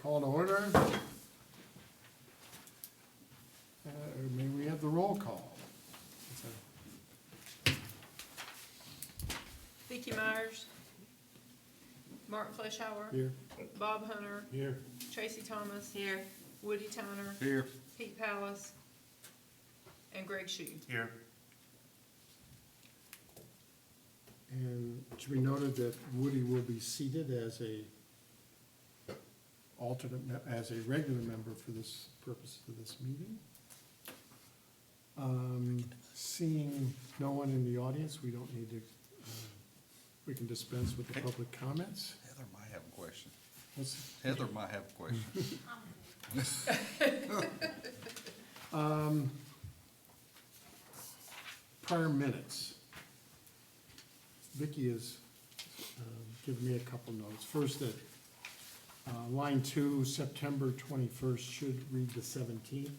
Call to order. May we have the roll call? Vicki Myers, Martin Fleischhauer, Here. Bob Hunter, Here. Tracy Thomas. Here. Woody Tanner, Here. Pete Pallas, and Greg Shue. Here. And it should be noted that Woody will be seated as a as a regular member for this purpose of this meeting. Seeing no one in the audience, we don't need to, we can dispense with the public comments. Heather might have a question. Let's- Heather might have a question. Prior minutes. Vicki has given me a couple notes. First, that line 2, September 21st should read the 17th.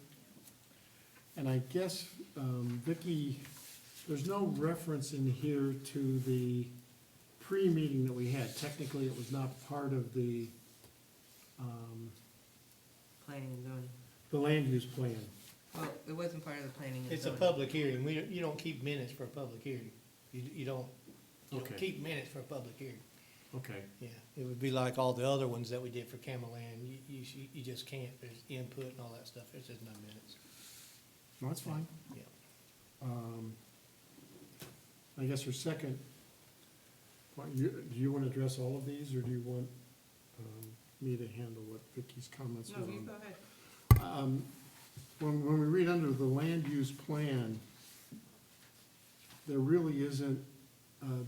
And I guess, Vicki, there's no reference in here to the pre-meeting that we had. Technically, it was not part of the Planning and zoning. the land use plan. Well, it wasn't part of the planning and It's a zoning. public hearing. You don't keep minutes for a public hearing. You don't Okay. keep minutes for a public hearing. Okay, Yeah, it would be like all the other ones that we did for Camelland. You just can't. There's input and all that stuff. There's just no minutes. no, that's fine. Yeah. I guess your second, do you want to address all of these, or do you want me to handle what Vicki's comments were No, you on? go ahead. When we read under the land use plan, there really isn't,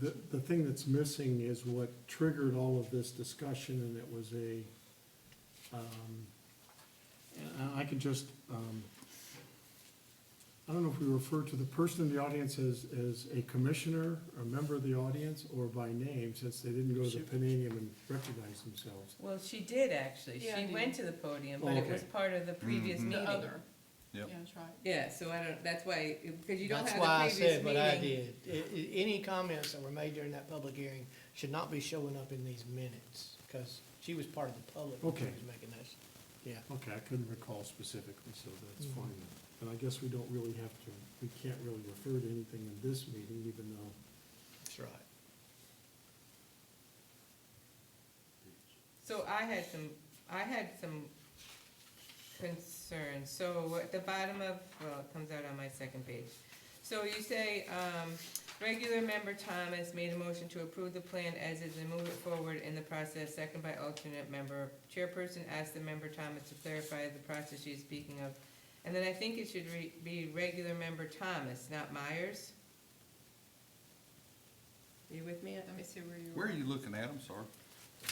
the thing that's missing is what triggered all of this discussion, and it was and I could just, I don't know if we refer to the person in the audience as a commissioner, a member of the audience, or by name, since they didn't go to the Palladium and recognize themselves. Well, she did actually. Yeah, I She did. went to the podium, Oh, but it okay. was part of the previous Mhm. The meeting. other. Yep. Yeah, that's right. Yeah, so I don't, that's why, because you don't That's have why I the previous said what I meeting. did. Any comments that were made during that public hearing should not be showing up in these minutes, because she was part of the public when she Okay. was making this. Yeah. Okay, I couldn't recall specifically, so that's Mhm. fine. And I guess we don't really have to, we can't really refer to anything in this meeting, even though, That's right. So I had some concerns. So at the bottom of, well, it comes out on my second page. So you say, regular member Thomas made a motion to approve the plan as is and move it forward in the process, second by alternate member. Chairperson asked the member Thomas to clarify the process she's speaking of. And then I think it should be regular member Thomas, not Myers. Are you with me? Let me see where you Where are you looking at? I'm sorry.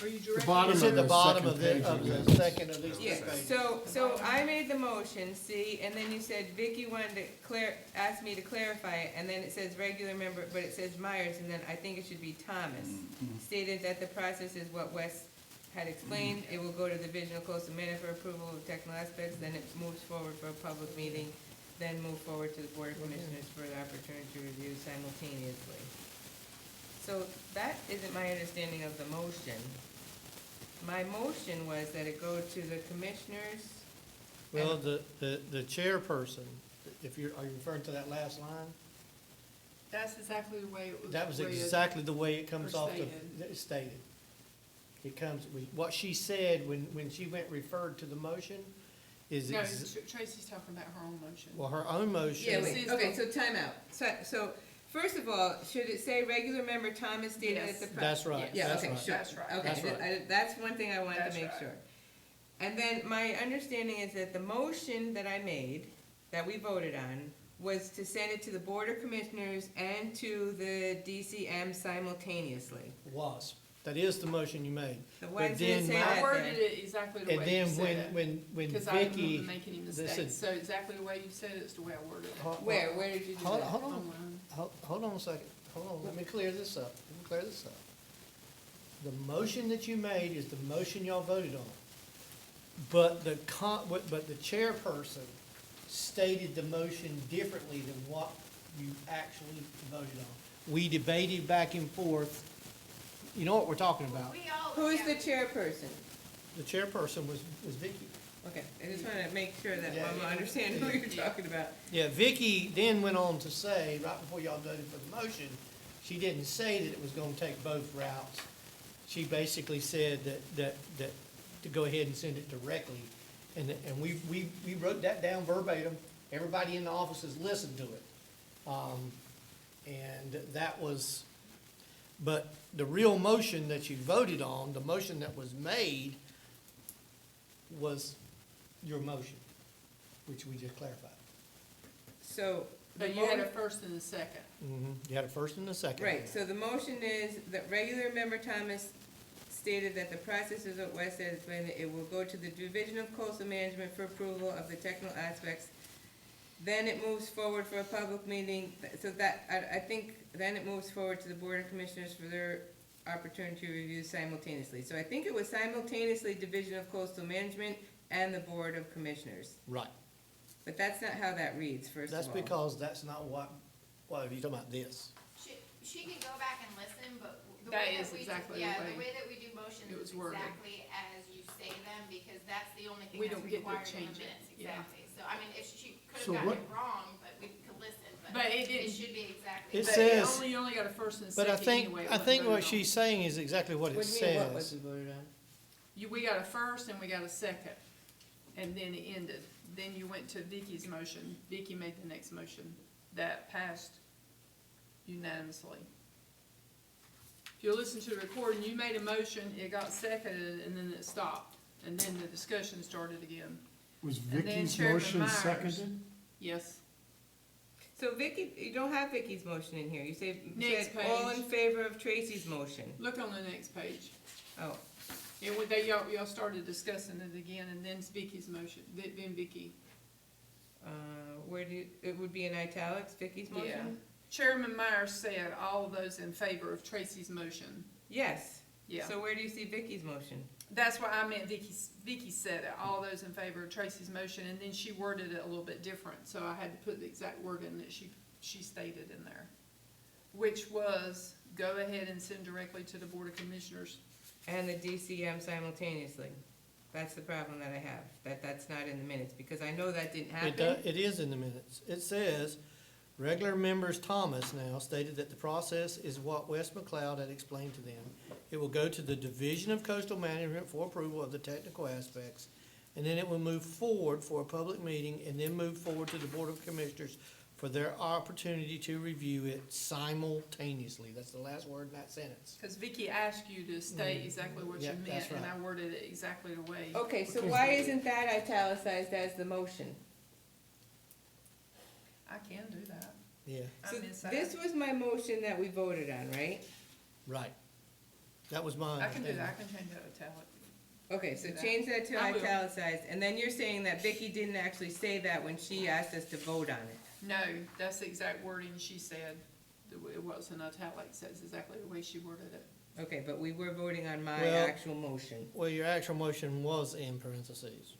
Are you the directing? bottom It's of at the the bottom second of page. the second of these two Yeah, pages. so I made the motion, see, and then you said Vicky wanted to asked me to clarify it, and then it says regular member, but it says Myers, and then I think it should be Thomas. Stated that the process is what Wes had explained, it will go to the Division of Coastal Management for approval of technical aspects, then it moves forward for a public meeting, then move forward to the Board of Commissioners for the opportunity to review simultaneously. So that isn't my understanding of the motion. My motion was that it go to the commissioners. Well, the chairperson, are you referring to that last line? That's exactly the way it was. That was read. exactly the way it comes or off stated. the, stated. It comes, what she said when she went referred to the motion is, No, Tracy's talking about her own motion. well, her own motion. Yeah, This wait, is okay, the- so time out. So, first of all, should it say regular member Thomas stated at Yes. the. That's right, Yeah, that's okay, right. sure. That's right. Okay, That's right. that's one thing I wanted That's to make right. sure. And then my understanding is that the motion that I made, that we voted on, was to send it to the Board of Commissioners and to the DCM simultaneously. That is the motion you made. So why But did it then say my- that I worded then? it exactly the And way you then said it. when Because I Vicky. didn't make any said- mistakes, so exactly the way you said it is the way I worded it. Where did you do Hold that? hold on, Online. hold on a second, hold on, let me clear this up, The motion that you made is the motion y'all voted on. But the chairperson stated the motion differently than what you actually voted on. We debated back and forth, you know what we're talking about. Who's the chairperson? the chairperson was Vicky. Okay, I just wanted to make sure that Yeah, I'm yeah. understanding what you're talking about. Yeah, Vicky then went on to say, right before y'all voted for the motion, she didn't say that it was gonna take both routes. She basically said that to go ahead and send it directly. And we wrote that down verbatim. Everybody in the offices listened to it. And that was, but the real motion that you voted on, the motion that was made was your motion, which we just clarified. So. the But you had mo- a first and a second. You had a first and a second. Right, so the motion is that regular member Thomas stated that the process is what Wes said, it will go to the Division of Coastal Management for approval of the technical aspects. Then it moves forward for a public meeting, so that, I think, then it moves forward to the Board of Commissioners for their opportunity to review simultaneously. So I think it was simultaneously Division of Coastal Management and the Board of Commissioners. Right. But that's not how that reads, first of all. That's because that's not what are you talking about this? She can go back and listen, but the That way is that we, exactly the yeah, way the way that we do motions it was is worded. exactly as you say them, because that's the only thing We that's don't get to required in change the it, minutes, yeah. exactly. So, I mean, if she could So have gotten what- it wrong, but we could listen, But it it didn't, should be exactly. It but says- you only got a first and a But second anyway. It I think wasn't what voted on. she's saying is exactly what it What do you mean, what was says. we voted on? We got a first and we got a second, and then it ended. Then you went to Vicky's motion. Vicky made the next motion. That passed unanimously. If you listen to the recording, you made a motion, it got seconded, and then it stopped. And then the discussion started again. Was then Vicky's Chairman motion Myers. seconded? Yes. So Vicky, you don't have Vicky's motion in here, you said Next all page. in favor of Tracy's motion. Look on the next page. Oh, And y'all started discussing it again, and then it's Vicky's motion, then Vicky. where do you, it would be in italics, Vicky's Yeah. motion? Chairman Myers said all those in favor of Tracy's motion. Yes. Yeah. So where do you see Vicky's motion? That's why I meant Vicky said it, all those in favor of Tracy's motion, and then she worded it a little bit different, so I had to put the exact wording that she stated in there. Which was, go ahead and send directly to the Board of Commissioners. And the DCM simultaneously. That's the problem that I have, that's not in the minutes, because I know that didn't happen. It is in the minutes. It says, regular members Thomas now stated that the process is what Wes McLeod had explained to them. It will go to the Division of Coastal Management for approval of the technical aspects, and then it will move forward for a public meeting, and then move forward to the Board of Commissioners for their opportunity to review it simultaneously. That's the last word in that sentence. Cause Vicky asked you to state exactly what you Yeah, meant, that's and I right. worded it exactly the way. Okay, so Okay. why isn't that italicized as the motion? I can do that. Yeah, So I'm inside. this was my motion that we voted on, right? right. That was my I can do understanding. that, I can change that italic. Okay, so Do that. change that to I will. italicized, and then you're saying that Vicky didn't actually say that when she asked us to vote on it. No, that's the exact wording she said. It wasn't italics, that's exactly the way she worded it. Okay, but we were voting on my Well- actual motion. Well, your actual motion was in parentheses.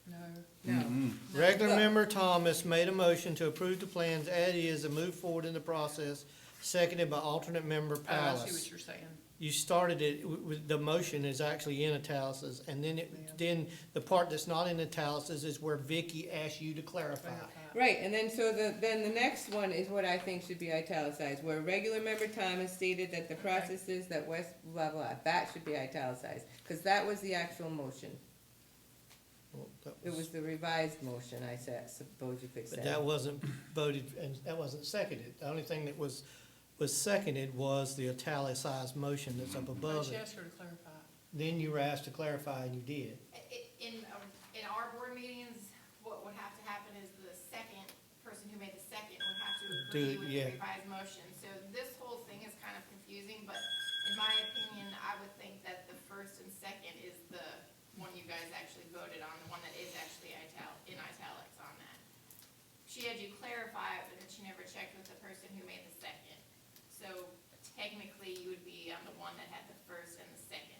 No. No. No. Regular Look. member Thomas made a motion to approve the plans as is and move forward in the process, seconded by alternate member Oh, I see what Palace. you're saying. You started it with, the motion is actually in italics, and then then the part that's not in italics is where Vicky asked you to clarify. Right, and then then the next one is what I think should be italicized, where regular member Thomas stated that the processes that West blah blah, that should be italicized, cause that was the actual motion. Well, that It was the revised motion, I said, suppose you could say. But that wasn't voted, and that wasn't seconded. The only thing that was seconded was the italicized motion that's up But above she it. asked her to clarify. Then you were asked to clarify, and you did. In our board meetings, what would have to happen is the second person who made the second would have to Do agree it, with yeah. the revised motion. So this whole thing is kind of confusing, but in my opinion, I would think that the first and second is the one you guys actually voted on, the one that is actually in italics on that. She had you clarify it, but then she never checked with the person who made the second. So technically, you would be on the one that had the first and the second.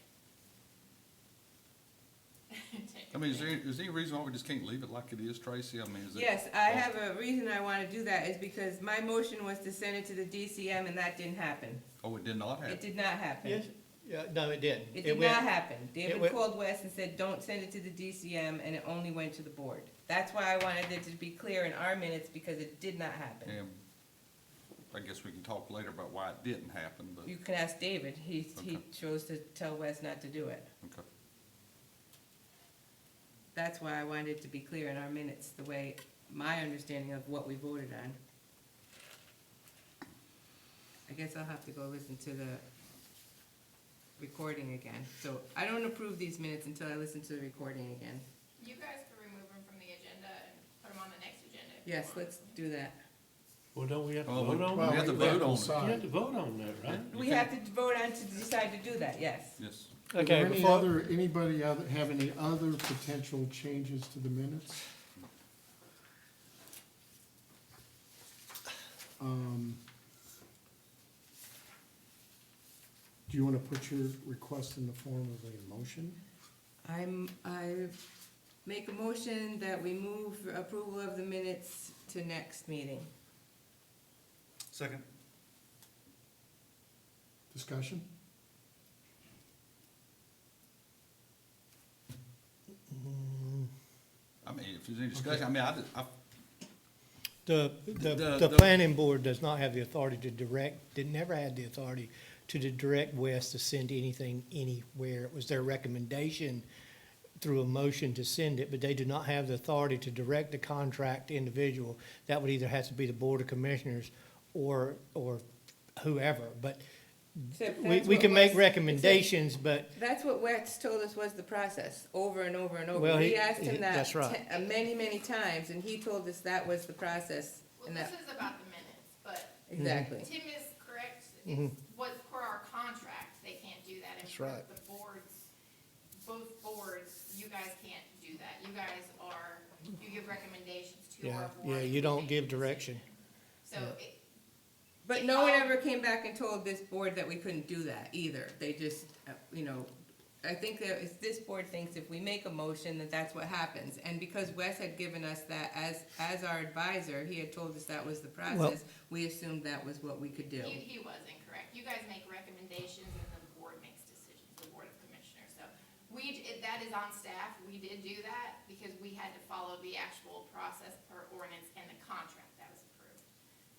I mean, is there any reason why we just can't leave it like it is, Tracy? I mean, is it? Yes, I have a reason I wanna do that, is because my motion was to send it to the DCM and that didn't happen. Oh, it did not It happen? did not happen. Yes, Yeah, no, it didn't. It did went- not happen. David went- called Wes and said, don't send it to the DCM, and it only went to the board. That's why I wanted it to be clear in our minutes, because it did not happen. And I guess we can talk later about why it didn't happen, but, You can ask David, he Okay. chose to tell Wes not to do it. okay. That's why I wanted it to be clear in our minutes, the way, my understanding of what we voted on. I guess I'll have to go listen to the recording again. So I don't approve these minutes until I listen to the recording again. You guys can remove them from the agenda and put them on the next agenda. if you Yes, want. let's do that. Well, don't we have to Well, vote on we it? have to we vote on it. You decide. have to vote on that, right? You We can't- have to vote on to decide to do that, yes. Yes. Are Okay, there any before, other, anybody other, have any other potential changes to the minutes? Do you wanna put your request in the form of a motion? I make a motion that we move approval of the minutes to next meeting. Second. Discussion? I mean, if there's any discussion, I mean, the The- planning board does not have the authority to direct, it never had the authority to direct Wes to send anything anywhere. It was their recommendation through a motion to send it, but they do not have the authority to direct the contract individual. That would either have to be the Board of Commissioners or whoever, but Except we that's we what can make Wes- recommendations, but That's what Wes told us was the process, over and over and over. Well, We he- asked him that that's right. many, many times, and he told us that was the process. Well, And this that, is about the minutes, but exactly. Tim is correct. Mhm. It's what, per our contract, they can't do that. And That's for right. the boards, both boards, you guys can't do that. You guys are, you give recommendations to our yeah, board. yeah, and you we don't make give the direction. decision. So Yeah. But no one ever came back and told this board that we couldn't do that either. They just, I think that if this board thinks if we make a motion, that that's what happens. And because Wes had given us that as our advisor, he had told us that was the process, we assumed that was what we could do. He was incorrect. You guys make recommendations and the board makes decisions, the Board of Commissioners. So that is on staff. We did do that because we had to follow the actual process per ordinance and the contract that was approved.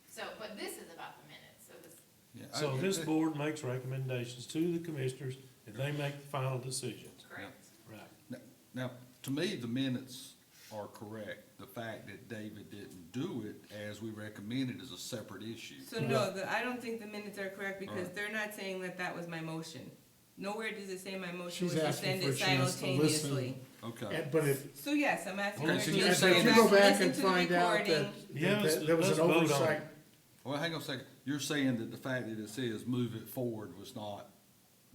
So, but this is about the minutes, so this, yeah, So this board makes recommendations to the commissioners, and they make the final decisions. correct. Right. Now, to me, the minutes are correct. The fact that David didn't do it as we recommended is a separate issue. So no, I don't think the minutes are correct because Alright. they're not saying that that was my motion. Nowhere does it say my motion She's was to asking send for it a chance to listen. simultaneously. Okay. But if, So yes, I'm asking Well, her so to you're go saying- if you back go and back listen and to the find out recording. that, Yeah, that there was let's an vote on oversight, it. Well, hang on a second. You're saying that the fact that it says move it forward was not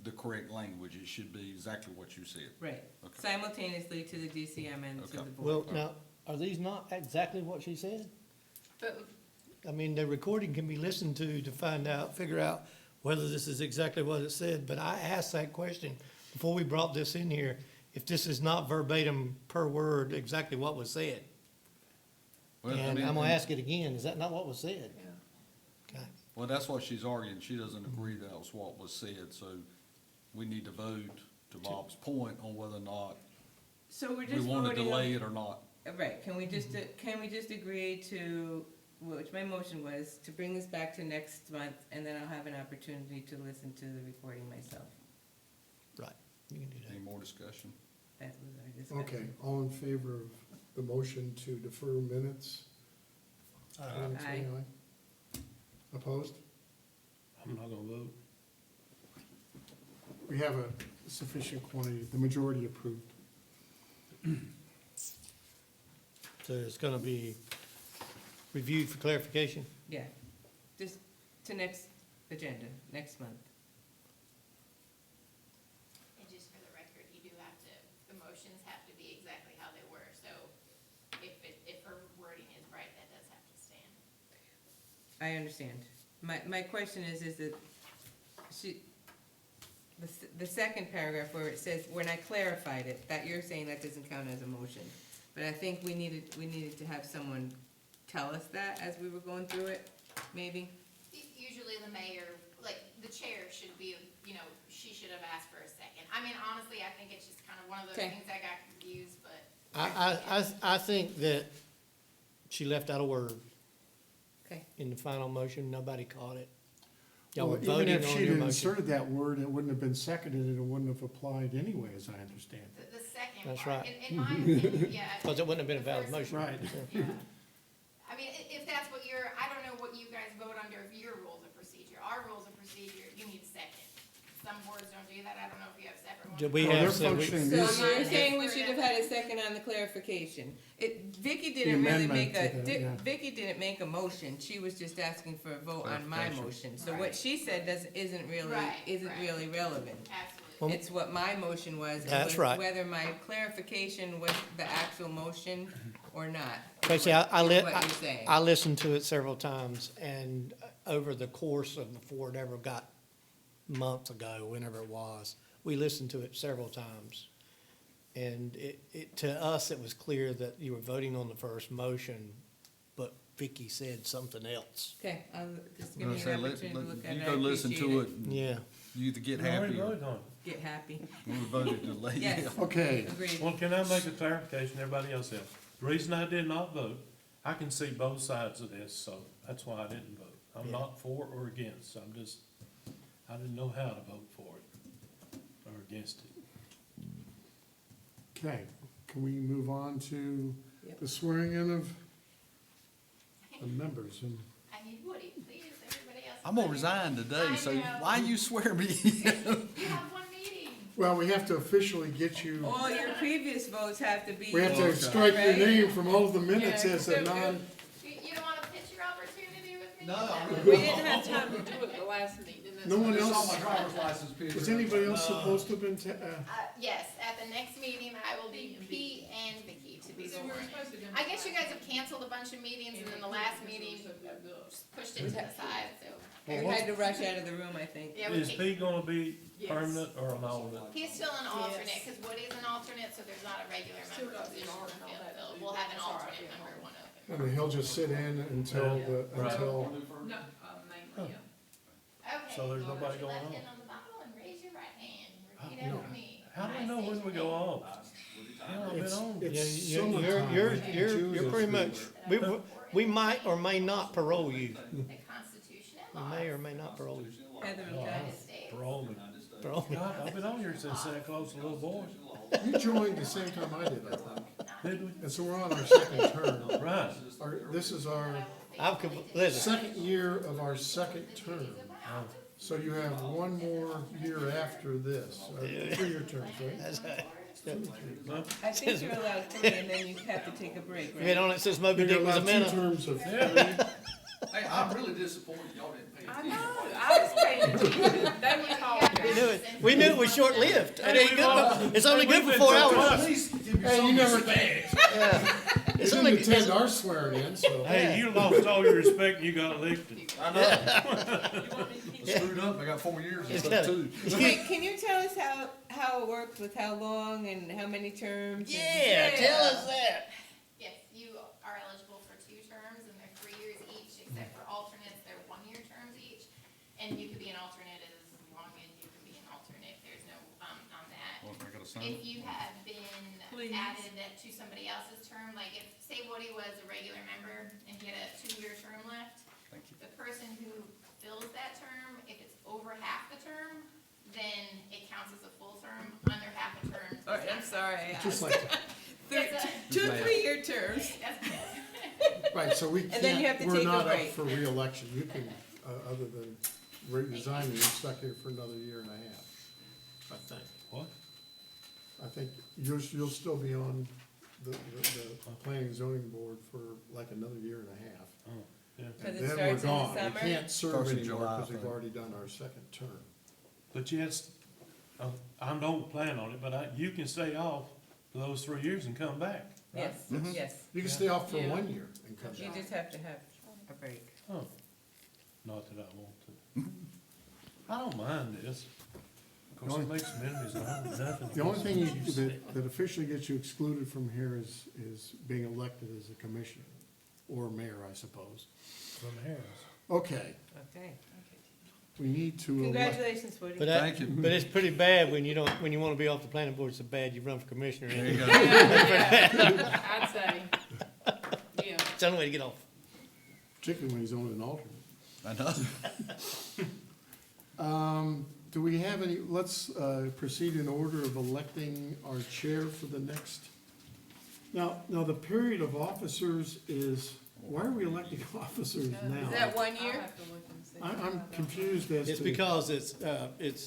the correct language. It should be exactly what you said. Right, Okay. simultaneously to the DCM and to Okay. the board. Well, now, are these not exactly what she said? But I mean, the recording can be listened to find out, figure out whether this is exactly what it said, but I asked that question before we brought this in here, if this is not verbatim per word exactly what was said. Well, I And mean, I'm gonna ask it again, is that not what was said? Okay. Well, that's what she's arguing. She doesn't agree that was what was said, so we need to vote, to Bob's point, on whether or not So we're we just want to voting delay on, it or not. right, can we just agree to, which my motion was, to bring this back to next month, and then I'll have an opportunity to listen to the recording myself. Right, you can do Any that. more discussion? That was our discussion. okay, all in favor of the motion to defer minutes? Say aye. Opposed? I'm not gonna vote. We have a sufficient quantity, the majority approved. So it's gonna be reviewed for clarification? Yeah, just to next agenda, next month. And just for the record, you do have to, the motions have to be exactly how they were. So if her wording is right, that does have to stand. I understand. My question is that the second paragraph where it says, when I clarified it, that you're saying that doesn't count as a motion. But I think we needed to have someone tell us that as we were going through it, maybe? Usually the mayor, like, the chair should be, she should have asked for a second. I mean, honestly, I think it's just kind of one of those Okay. things that got confused, but. I think that she left out a word Okay. in the final motion, nobody caught it. Y'all Well, were even voting if on she'd your motion. inserted that word, it wouldn't have been seconded, and it wouldn't have applied anyway, as I understand it. The second That's part, right. in my opinion, yeah. Because it wouldn't have been a the valid first- motion. Right. Yeah. I mean, if that's what you're, I don't know what you guys vote under of your rules of procedure. Our rules of procedure, you need a second. Some boards don't do that. I don't know if you have separate ones. Did we Well, have, they're so we- functioning So this- you're saying we should have had a second on the clarification? Vicky didn't really amendment make a, to that, yeah. Vicky didn't make a motion, she was just asking for a vote on my Clarification. motion. So Right. what she said isn't really, Right, isn't right. really relevant. Absolutely. It's what my motion was. and That's was right. Whether my clarification was the actual motion or not. Tracy, What you're saying. I listened to it several times, and over the course of before it ever got months ago, whenever it was, we listened to it several times. And to us, it was clear that you were voting on the first motion, but Vicky said something else. Okay, just give I'm me gonna an say, opportunity to look at it. you I go listen appreciate to it, and Yeah. you either get We already happy or voted on it. Get happy. we voted to lay. Yes. Okay, Agreed. Well, can I make a clarification, everybody else has? The reason I did not vote, I can see both sides of this, so that's why I didn't vote. I'm Yeah. not for or against, I didn't know how to vote for it or against it. okay, can we move on to Yep. the swearing in of the members? And I need Woody, please, everybody else. I'm gonna resign today, I so know. why you swear me? You have one meeting. well, we have to officially get you, All your previous votes have to be. we have to Okay. strike your Right? name from all of the minutes Yeah, as a non, You don't want a picture opportunity with me? No. We didn't have time to do it the last meeting. that's No one why- else- driver's license picture. is anybody else supposed to have been, Yes, at the next meeting, I will be Pete and Vicky to be So we were sworn in. supposed to do it I guess you guys last have canceled a bunch of meetings, and then the last meeting just pushed it to the side, so. We had to rush out of the room, I think. Yeah, we Is can't- Pete gonna be Yes. permanent or an alternate? He's still an alternate, Yes. because Woody's an alternate, so there's not a regular Still member got the position art and all filled. that. So we'll have an That's all right, alternate yeah. member, one of I them. mean, he'll just sit in until, Right. until, No, mainly, yeah. Okay. So there's put nobody your going left on? hand on the Bible and raise your right hand. Repeat no. after me. How do I I know state when your we go name. off? How long been it's, on? Yeah, it's you're, summertime. you're, and you're June pretty is- much, we might or may not parole you. The Constitution and We laws may or may not parole you. Heather Oh, and of Ty. the state. Parole me. Parole. God, I've been on here since Santa Claus was a little boy. You joined the same time I did, I think. Did we? And so we're on our second term. Right. This is our Listen, second year of our second term. So you have one more year after this, 3-year terms, right? that's, I think you're allowed 3 and then you have to take a break, read right? on it says Moby You're Dick was a allowed 2 minute. terms of 3. Hey, I'm really disappointed y'all didn't pay I attention. know, I was paying attention, they were talking. We knew it was short-lived. It ain't good, it's only good for 4 hours. Hey, you never, you It's didn't only, attend our swearing in, so. Hey, you lost all your respect and you got elected. I know. I screwed up, I got 4 years It's instead of got- 2. Wait, can you tell us how it works with how long and how many terms? yeah, tell us that. Yes, you are eligible for 2 terms, and they're 3 years each, except for alternates, they're 1-year terms each. And you could be an alternate as long as you can be an alternate, there's no, on that. Well, I gotta sign If it. you have been Please. added to somebody else's term, like if, say Woody was a regular member and he had a 2-year term left, Thank you. the person who fills that term, if it's over half the term, then it counts as a full term, under half a term. it's All right, I'm not. sorry. I Just asked. like, It's a- 2 3-year terms. That's- right, so we And then you have can't, to we're take a not up break. for reelection. You can, other than resigning, you're stuck here for another year and a half, I think. What? I think you'll still be on the planning and zoning board for like another year and a half. Oh, yeah. And Because it then we're starts in the gone. We summer? can't serve Starts in anymore July, because I we've think. already done our second term. But yes, I don't plan on it, but you can stay off for those 3 years and come back. right? Yes, yes. You can stay off for Yeah. 1 year and come You back. just have to have a break. Oh, not that I want to. I don't mind this. Of course, it makes some enemies, and I have nothing. The only thing against it. that officially gets you excluded from here is being elected as a commissioner, or mayor, I suppose. From Harris. Okay, Okay. we need to elect. Congratulations, Woody. But Thank you. But it's pretty bad when you don't, when you wanna be off the planning board so bad, you run for commissioner. There you go. I'd say, yeah. It's the only way to get off. Particularly when he's on an alternate. I know. Do we have any, let's proceed in order of electing our chair for the next. Now, the period of officers is, why are we electing officers now? Is that 1 I'll year? have to look and see. I'm confused as to. It's because it's,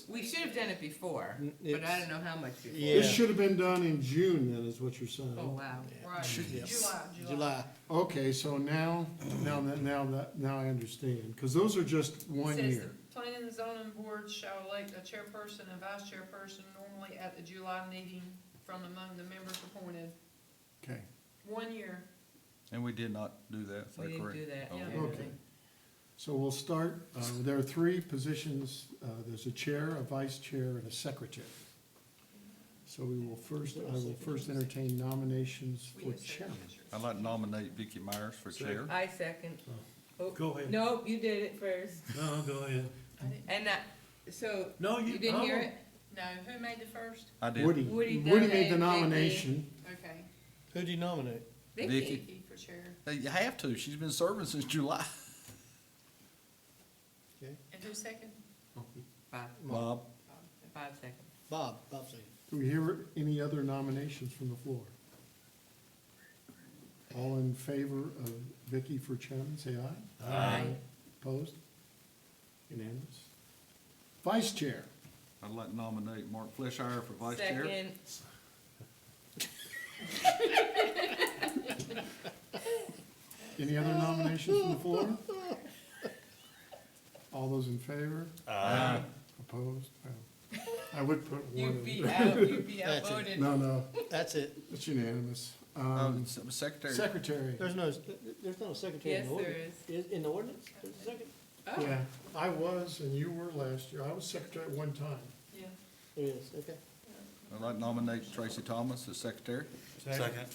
We should have done it before, but I It's- don't know how much before. yeah. This should have been done in June then, is what you're saying. Oh, wow. Right, Yeah. July. July. Okay, so now I understand, because those are just 1 Says year. the Planning and zoning board shall elect a chairperson and vice chairperson normally at the July meeting from among the members appointed. Okay, 1 year. And we did not do that, is We that didn't correct? do that. Oh, Yeah. okay. So we'll start, there are 3 positions, there's a chair, a vice chair, and a secretary. So I will first entertain nominations for chairman. I'd like to nominate Vicky Myers for chair. I second. Oh, Go ahead. no, you did it first. No, go ahead. And so, No, you didn't hear no. it? No, who made the first? I did. Woody Woody made the nominated nomination. Okay, Who'd you nominate? Vicky. Vicky for chair. You have to, she's been serving since July. And who's second? Five, Bob, 5 seconds. Bob said. Do we hear any other nominations from the floor? All in favor of Vicky for chairman, say aye. Aye. Opposed? Unanimous. Vice chair. I'd like to nominate Mark Fleshire for vice chair. Second. Any other nominations from the floor? All those in favor? Opposed? Well, I would put one. You'd in. be That's it. outvoted. No, That's it. it's unanimous. Secretary. Secretary. There's no secretary Yes, in the there ordinance. is. In the ordinance, there's a second? Oh, Yeah, I was, and you were last year. I was secretary at one time. Yeah. There is, okay. I'd like to nominate Tracy Thomas as secretary. Second.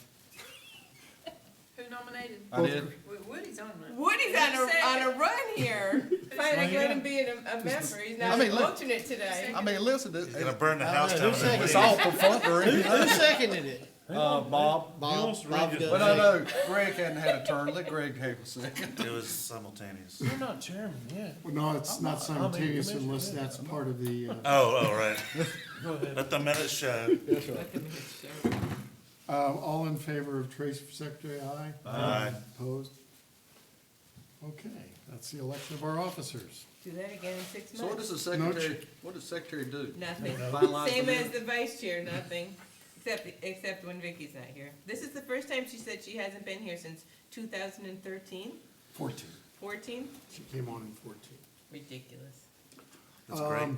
Who nominated? I did. Woody's on it. Woody's on a run here. Finally let him be a member. He's not I mean, an look- alternate today. I mean, listen, He's gonna burn the house know, down. who's with second? it's the all weed. perfunctory. Who seconded it? Bob. Bob. Bob does. But no, Greg hadn't had a turn. Let Greg have a second. It was simultaneous. You're not chairman yet. Well, no, it's I'm not not- I mean, simultaneous commissioner, unless yeah, that's I'm part of the, Oh, right. Go ahead. Let the minutes show. That's right. all in favor of Tracy for secretary, aye? Aye. Opposed? Okay, that's the election of our officers. Do that again in 6 months. So what does the secretary, what does the secretary do? Nothing. Finalize Same the as minutes? the vice chair, nothing, except when Vicky's not here. This is the first time she said she hasn't been here since 2013, 14. 14? She came on in 14. Ridiculous. That's great.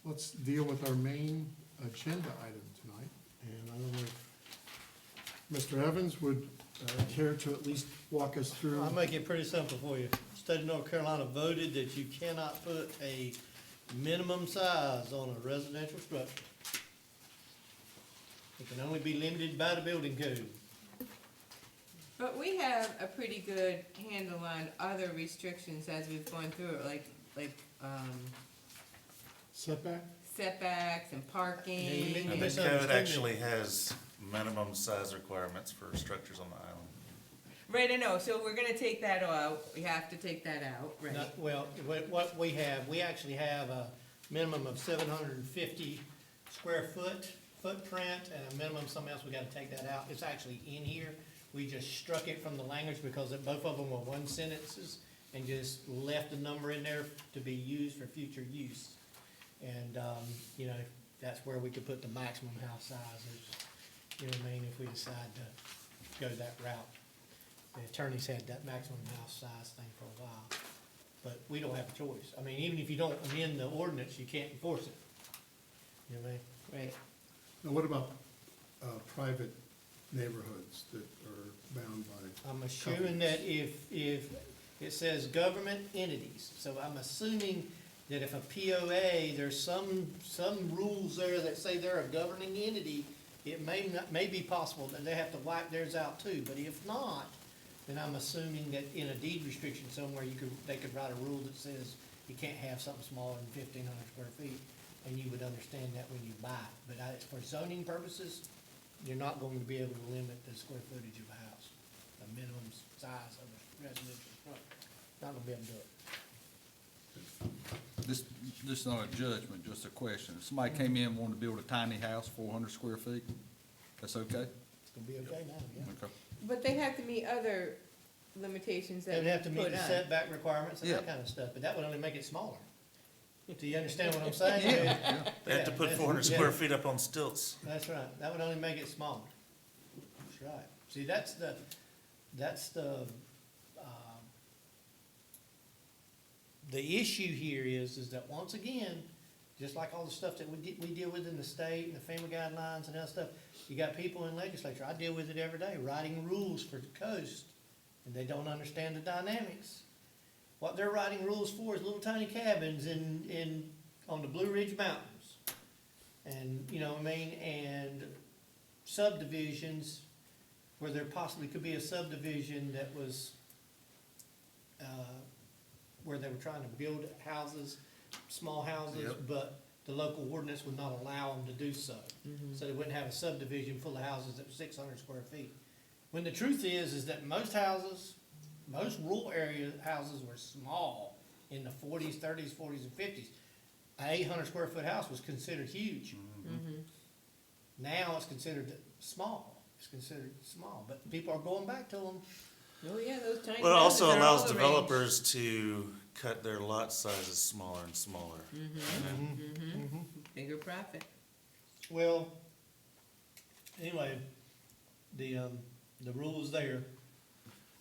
Let's deal with our main agenda item tonight, and I don't know if Mr. Evans would care to at least walk us through. I'll make it pretty simple for you. State of North Carolina voted that you cannot put a minimum size on a residential structure. It can only be limited by the building code. But we have a pretty good handle on other restrictions as we've gone through it, like Setback? setbacks and Yeah, parking. you And the misunderstood code me. actually has minimum size requirements for structures on the island. Right, I know, so we're gonna take that out, we have to take that out, right? Not- Well, what we have, we actually have a minimum of 750 square footprint, and a minimum, something else, we gotta take that out. It's actually in here. We just struck it from the language because both of them were one sentences, and just left a number in there to be used for future use. And, you know, that's where we could put the maximum house sizes, you know what I mean, if we decide to go that route. The attorneys had that maximum house size thing for a while, but we don't have a choice. I mean, even if you don't amend the ordinance, you can't enforce it. You know what I mean? Right. Now, what about private neighborhoods that are bound by? I'm assuming that if it says government entities, so I'm assuming that if a POA, there's some rules there that say they're a governing entity, it may be possible that they have to wipe theirs out too, but if not, then I'm assuming that in a deed restriction somewhere, they could write a rule that says you can't have something smaller than 1,500 square feet, and you would understand that when you buy it. But for zoning purposes, you're not going to be able to limit the square footage of a house, the minimum size of a residential structure. Not gonna be able to do it. This is not a judgment, just a question. If somebody came in and wanted to build a tiny house, 400 square feet, that's okay? It's gonna be okay now, yeah. Okay. But they have to meet other limitations that They would have to we meet put the on. setback requirements and that Yeah. kind of stuff, but that would only make it smaller. Do you understand what I'm saying? Yeah. They have to Yeah, put that's- 400 yeah. square feet up on stilts. That's right, that would only make it smaller. That's right. See, that's the, the issue here is that once again, just like all the stuff that we deal with in the state and the family guidelines and that stuff, you got people in legislature, I deal with it every day, writing rules for the coast, and they don't understand the dynamics. What they're writing rules for is little tiny cabins on the Blue Ridge Mountains. And, you know what I mean, and subdivisions where there possibly could be a subdivision that was, where they were trying to build houses, small houses, Yep. but the local ordinance would not allow them to do so. So they wouldn't have a subdivision full of houses that were 600 square feet. When the truth is that most houses, most rural area houses were small in the 40s, 30s, 40s, and 50s. An 800 square foot house was considered huge. Now it's considered small. It's considered small, but people are going back to them. Oh, yeah, those tiny But it houses also are all allows the rage. developers to cut their lot sizes smaller and smaller. Bigger profit. Well, anyway, the rule's there.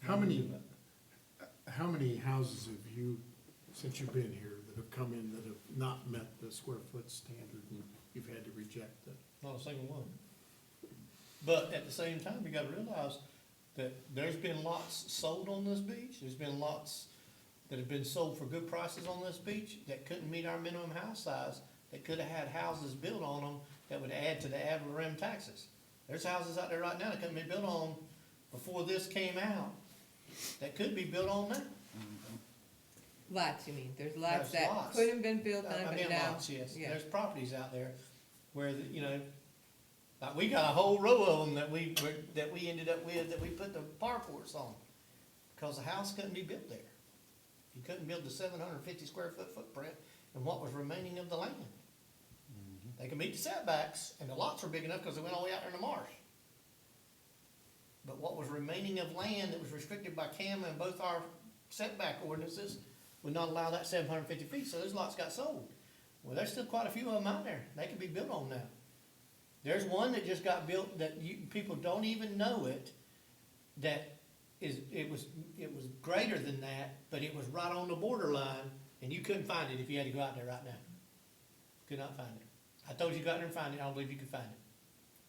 How many houses have you, since you've been here, that have come in that have not met the square foot standard and you've had to reject it? Not a single one. But at the same time, you gotta realize that there's been lots sold on this beach, there's been lots that have been sold for good prices on this beach that couldn't meet our minimum house size, that could've had houses built on them that would add to the ad valorem taxes. There's houses out there right now that couldn't be built on before this came out, that could be built on now. Lots, you mean, there's lots There's that lots. couldn't have been built on, I but mean, now. lots, yes, Yeah. there's properties out there where, you know, like we got a whole row of them that we ended up with, that we put the carports on. Because the house couldn't be built there. You couldn't build the 750 square foot footprint and what was remaining of the land. They could meet the setbacks, and the lots were big enough because they went all the way out there in the marsh. But what was remaining of land that was restricted by CAMA and both our setback ordinances would not allow that 750 feet, so those lots got sold. Well, there's still quite a few of them out there, they can be built on now. There's one that just got built that people don't even know it, it was greater than that, but it was right on the borderline, and you couldn't find it if you had to go out there right now. Could not find it. I told you to go out there and find it, I don't believe you could find it.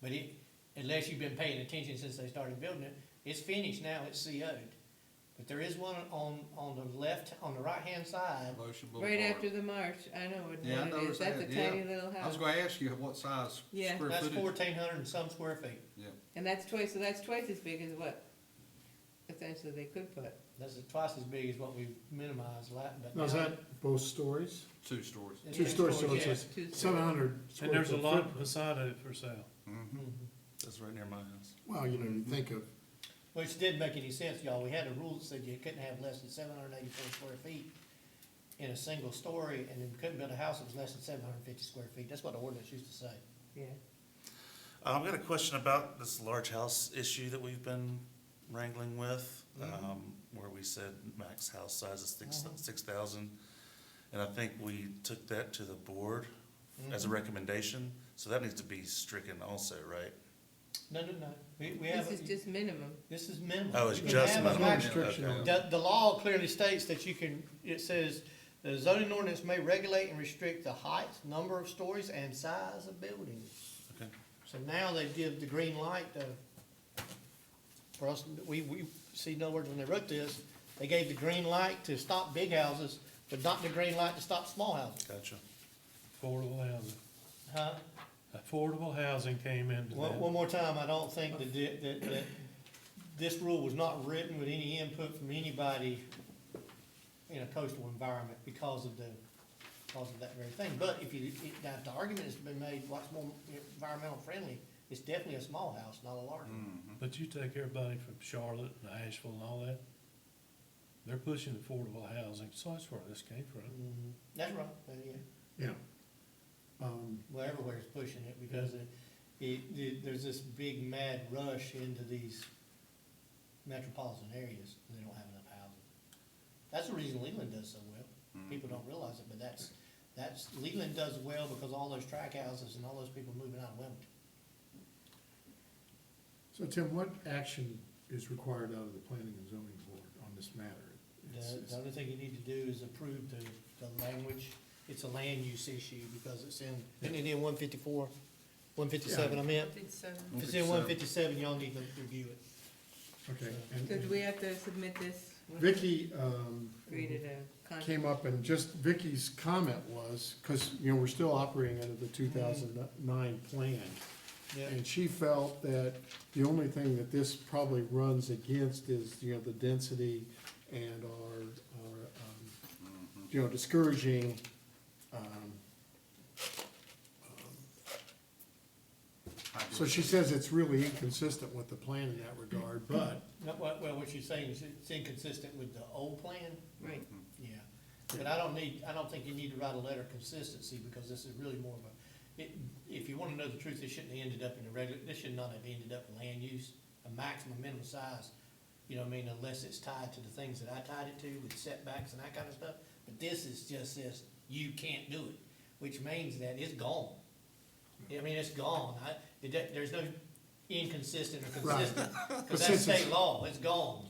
But unless you've been paying attention since they started building it, it's finished now, it's CO'd. But there is one on the right-hand side. Ocean Boulevard. Right after the marsh, I know what Yeah, I one it is, noticed that's a that, yeah. tiny little I was house. gonna ask you what size Yeah. square That's footage. 1,400 and some square feet. Yeah. And that's twice as big as what essentially they could put. That's twice as big as what we minimized, but. Now, is that both stories? 2 stories. It's Two stories, so yeah. it's Two a stories. 700 And square there's a foot lot foot. beside it for sale. Mm-hmm. That's right near my house. Well, you know, you think of, Which didn't make any sense, y'all. We had a rule that said you couldn't have less than 784 square feet in a single story, and then you couldn't build a house that was less than 750 square feet. That's what the ordinance used to say. Yeah. I've got a question about this large house issue that we've been wrangling with, where we said max house size is 6,000. And I think we took that to the board as a recommendation, so that needs to be stricken also, right? No. We have. This is just minimum. This is minimum. Oh, it's You can just have a minimum. max- restriction on Okay. The law clearly states that it says, the zoning ordinance may regulate and restrict the height, number of stories, and size of buildings. Okay. So now they give the green light for us, we see, in other words, when they wrote this, they gave the green light to stop big houses, but not the green light to stop small houses. Gotcha. Affordable housing. Huh? Affordable housing came into that. One more time, I don't think that this rule was not written with any input from anybody in a coastal environment because of that very thing. But if you, now, if the argument has been made, what's more environmental friendly, it's definitely a small house, not a large one. But you take everybody from Charlotte and Asheville and all that, they're pushing affordable housing, so that's where this came from. That's right, yeah. Yeah. Well, everywhere's pushing it because there's this big mad rush into these metropolitan areas, and they don't have enough housing. That's the reason Leland does so well. People don't realize it, but that's, Leland does well because all those track houses and all those people moving out of Wilmington. So Tim, what action is required out of the planning and zoning board on this matter? The only thing you need to do is approve the language. It's a land use issue because it's isn't it in 154, 157, I meant? If it's in 157, y'all need to review it. Okay, So do and we have to submit this, Vicky, created a contract? came up and just, Vicky's comment was, because, we're still operating under the 2009 plan. Yeah. And she felt that the only thing that this probably runs against is, the density and our discouraging, so she says it's really inconsistent with the plan in that regard, but, No, well, what she's saying is it's inconsistent with the old plan. Right. Yeah, but I don't think you need to write a letter of consistency, because this is really more of a, if you wanna know the truth, this shouldn't have ended up in a this should not have ended up in land use, a maximum minimum size, unless it's tied to the things that I tied it to with setbacks and that kind of stuff. But this is just says, you can't do it, which means that it's gone. I mean, it's gone. There's no inconsistent or Right. consistent, But cause that's since it's- state law, it's gone.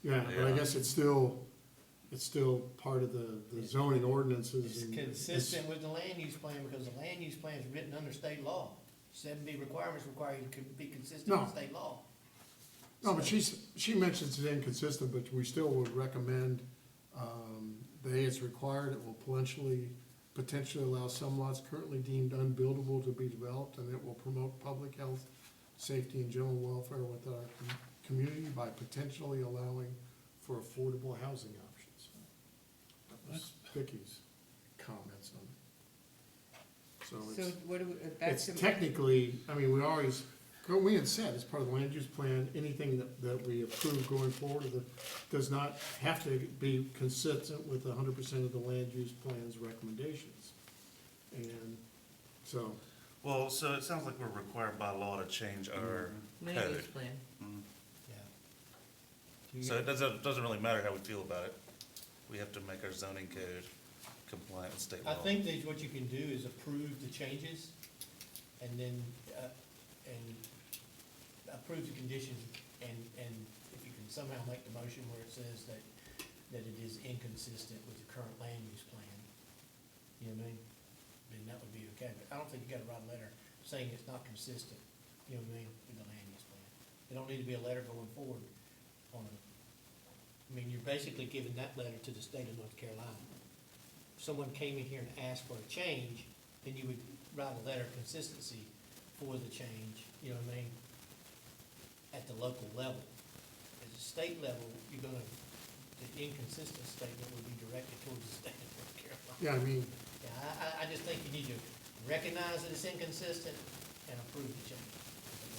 yeah, but I guess it's still part of the zoning ordinances. It's and consistent with the land use plan, because the land use plan is written under state law. 7B requirements require you to be consistent No. with state law. No, but she mentions it's inconsistent, but we still would recommend, it's required, it will potentially allow some lots currently deemed unbuildable to be developed, and it will promote public health, safety, and general welfare with our community by potentially allowing for affordable housing options. That was Vicky's comments on it. So So it's, what do we, back it's to, technically, we had said, as part of the land use plan, anything that we approve going forward does not have to be consistent with 100% of the land use plan's recommendations. And so, Well, so it sounds like we're required by law to change our land use code. plan? Yeah. So it doesn't really matter how we feel about it. We have to make our zoning code compliant with state law. I think that what you can do is approve the changes, and then, approve the conditions, and if you can somehow make the motion where it says that it is inconsistent with the current land use plan, you know what I mean? Then that would be okay, but I don't think you gotta write a letter saying it's not consistent, you know what I mean, with the land use plan. It don't need to be a letter going forward on it. I mean, you're basically giving that letter to the state of North Carolina. If someone came in here and asked for a change, then you would write a letter of consistency for the change, you know what I mean? At the local level. At the state level, the inconsistent statement would be directed towards the state of North Carolina. yeah, I mean, Yeah, I just think you need to recognize that it's inconsistent and approve the change.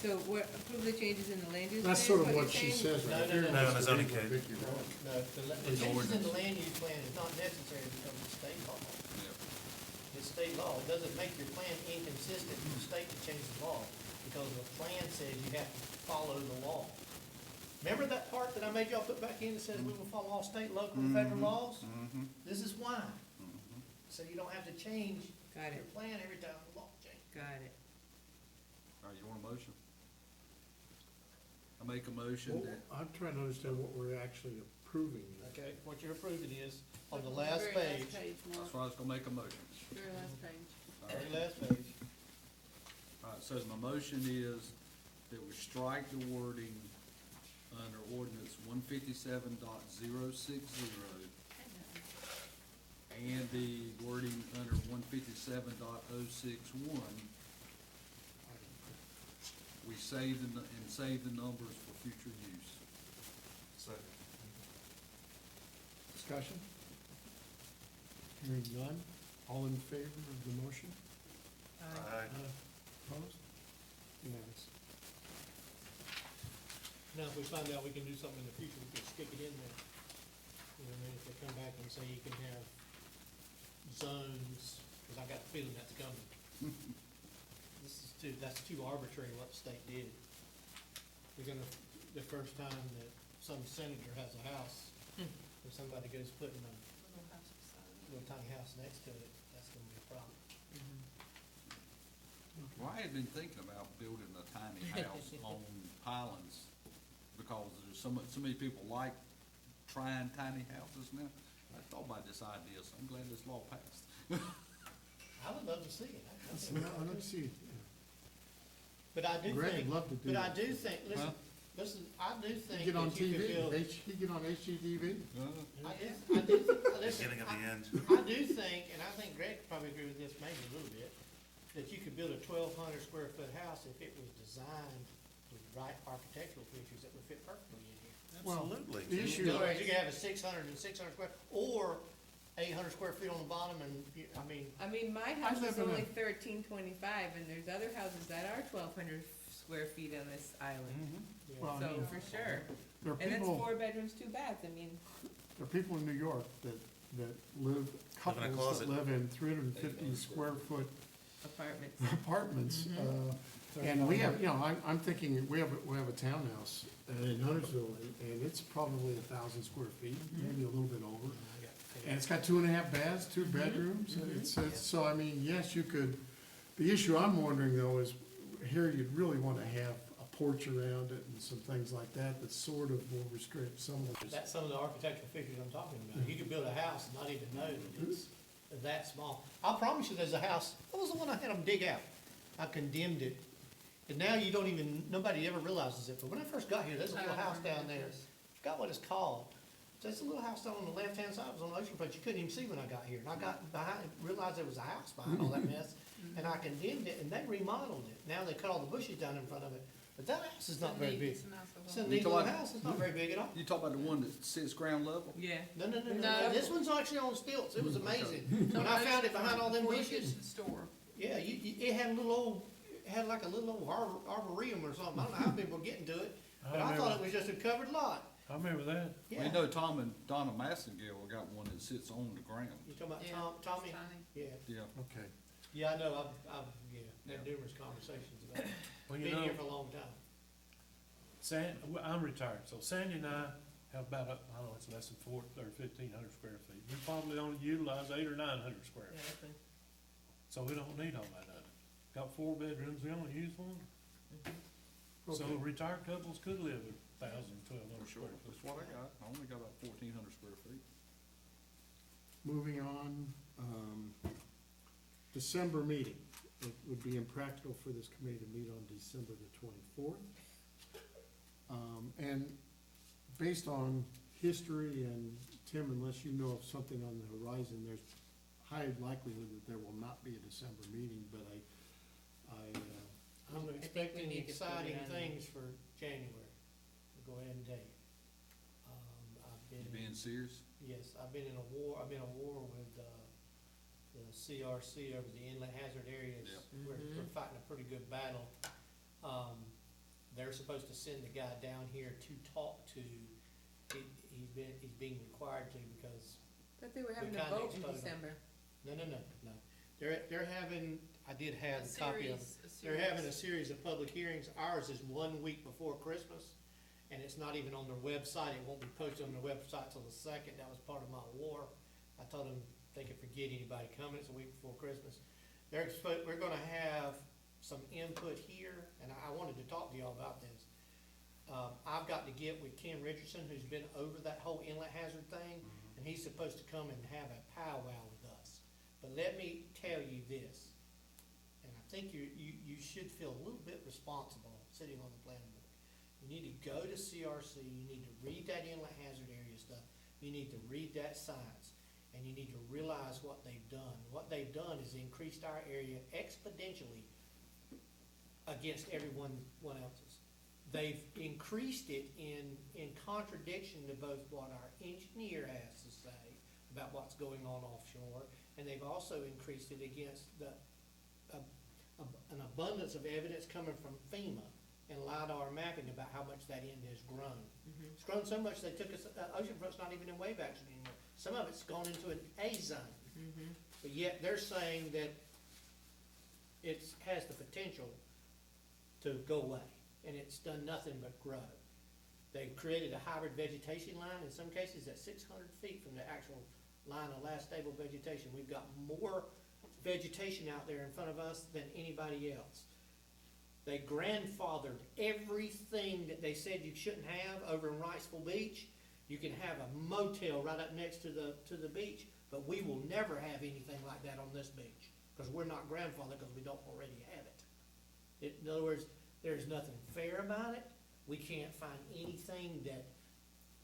So what, approve the changes in the land use plan? that's sort of you're what she saying? says No, right no, here. no, no, in the zoning code. Vicky wrote. No, the changes in the land use plan is not necessary because it's state law. It's state law. It doesn't make your plan inconsistent with the state to change the law, because the plan says you have to follow the law. Remember that part that I made y'all put back in that says we will follow all state, local, and federal laws? This is why. So you don't have to change Got your it, plan every time the law changes. got it. All right, you want a motion? I make a motion Well, that, I'm trying to understand what we're actually approving. Okay, what you're approving is on the Very last page, Mark. that's why I was gonna make a motion. Very last page. All right. very last page. All right, so my motion is that we strike the wording under ordinance 157.060 and the wording under 157.061. We save the numbers for future use. Second. Discussion? Hearing none, all in favor of the motion? Aye. Opposed? Unanimous. Now, if we find out we can do something in the future, we can stick it in there. You know, what I mean, if they come back and say you can have zones, cause I got a feeling that's coming. That's too arbitrary what the state did. They're gonna, the first time that some senator has a house, and somebody goes putting a little tiny house next to it, that's gonna be a problem. Well, I had been thinking about building a tiny house on Highlands, because there's so many people like trying tiny houses now. I thought about this idea, so I'm glad this law passed. I would love to see it. I don't see, But I do Greg think, would love to do but I that. do think, listen, Huh? listen, I do think Get on that you could TV, build. he get on HGTV? I do, listen, Beginning of the end. I do think, and I think Greg could probably agree with this maybe a little bit, that you could build a 1,200 square foot house if it was designed with right architectural features that would fit perfectly in here. Well, Absolutely. the In issue, other words, you could have a 600 and 600 square, or 800 square feet on the bottom and, I mean, My house live is in a- only 1325, and there's other houses that are 1,200 square feet on this island, yeah. well, I so mean, for sure. there are And it's people, 4 bedrooms, 2 baths, I mean, there are people in New York that live, Live in a couples that closet. live in 350 square foot apartments. apartments, and we have, you know, I'm thinking, we have a townhouse in Huntersville, and it's probably 1,000 square feet, maybe a little bit over. And it's got 2.5 baths, 2 bedrooms, it's, so I mean, yes, you could, the issue I'm wondering though is, here you'd really wanna have a porch around it and some things like that, that sort of will restrict some of the. That's some of the architectural features I'm talking about. You could build a house and not even know that it's that small. I promise you, there's a house, what was the one I had them dig out? I condemned it. And now you don't even, nobody ever realizes it, but when I first got here, there's a little house down there. Forgot what it's called. There's a little house down on the left-hand side, it was on the ocean front, you couldn't even see when I got here. And I got behind, realized there was a house behind all that mess, and I condemned it, and they remodeled it. Now they cut all the bushes down in front of it, but that house is not very big. It's a nice It's little a neat You little talking- house, it's not very big at all. You talk about the one that sits ground level? Yeah. No, No. this one's actually on stilts, it was amazing. When I found it behind all them Before you get bushes, to the store. yeah, it had a little old, it had like a little old arboretum or something, I don't know how people were getting to it, but I thought it was just a covered lot. I remember that. Yeah. We know Tom and Donna Massengill got one that sits on the ground. You talking about Yeah, Tommy? it's tiny. Yeah, Yeah. Okay, yeah, I know, I've, had numerous conversations about it. Well, you Been know, here for a long time. I'm retired, so Sandy and I have about, I don't know, it's less than 1,500 square feet. We probably only utilize 800 or 900 square feet, so we don't need all that other. Got 4 bedrooms, we only use one. So Okay. retired couples could live at 1,000, For 1,200 sure. square That's foot. what I got. I only got about 1,400 square feet. moving on, December meeting. It would be impractical for this committee to meet on December the 24th. And based on history, and Tim, unless you know of something on the horizon, there's high likelihood that there will not be a December meeting, but I'm think we expecting need to put it exciting on there. things for January, I'll go ahead and tell you. I've You been, being serious? yes, I've been in a war with, the CRC over the inlet hazard areas. Yeah. We're fighting a pretty good battle. They're supposed to send the guy down here to talk to, he's being required to because, But they were having a kinda vote in exposed them. December. no. They're having, I did have a copy of, they're having a series of public hearings. Ours is 1 week before Christmas, and it's not even on their website. It won't be posted on their website till the 2nd. That was part of my war. I told them they could forget anybody coming. It's a week before Christmas. We're gonna have some input here, and I wanted to talk to y'all about this. I've got to get with Ken Richardson, who's been over that whole inlet hazard thing, and he's supposed to come and have a powwow with us. But let me tell you this, and I think you should feel a little bit responsible sitting on the planning board. You need to go to CRC, you need to read that inlet hazard area stuff, you need to read that science, and you need to realize what they've done. What they've done is increased our area exponentially against everyone else's. they've increased it in contradiction to both what our engineer has to say about what's going on offshore, and they've also increased it against an abundance of evidence coming from FEMA and LiDAR mapping about how much that end has grown. It's grown so much they took us, oceanfront's not even in wave action anymore. Some of it's gone into an A zone. But yet they're saying that it has the potential to go away, and it's done nothing but grow. They've created a hybrid vegetation line, in some cases at 600 feet from the actual line of last stable vegetation. We've got more vegetation out there in front of us than anybody else. They grandfathered everything that they said you shouldn't have over in Wrightsville Beach. You can have a motel right up next to the beach, but we will never have anything like that on this beach, because we're not grandfathered, because we don't already have it. In other words, there's nothing fair about it. We can't find anything that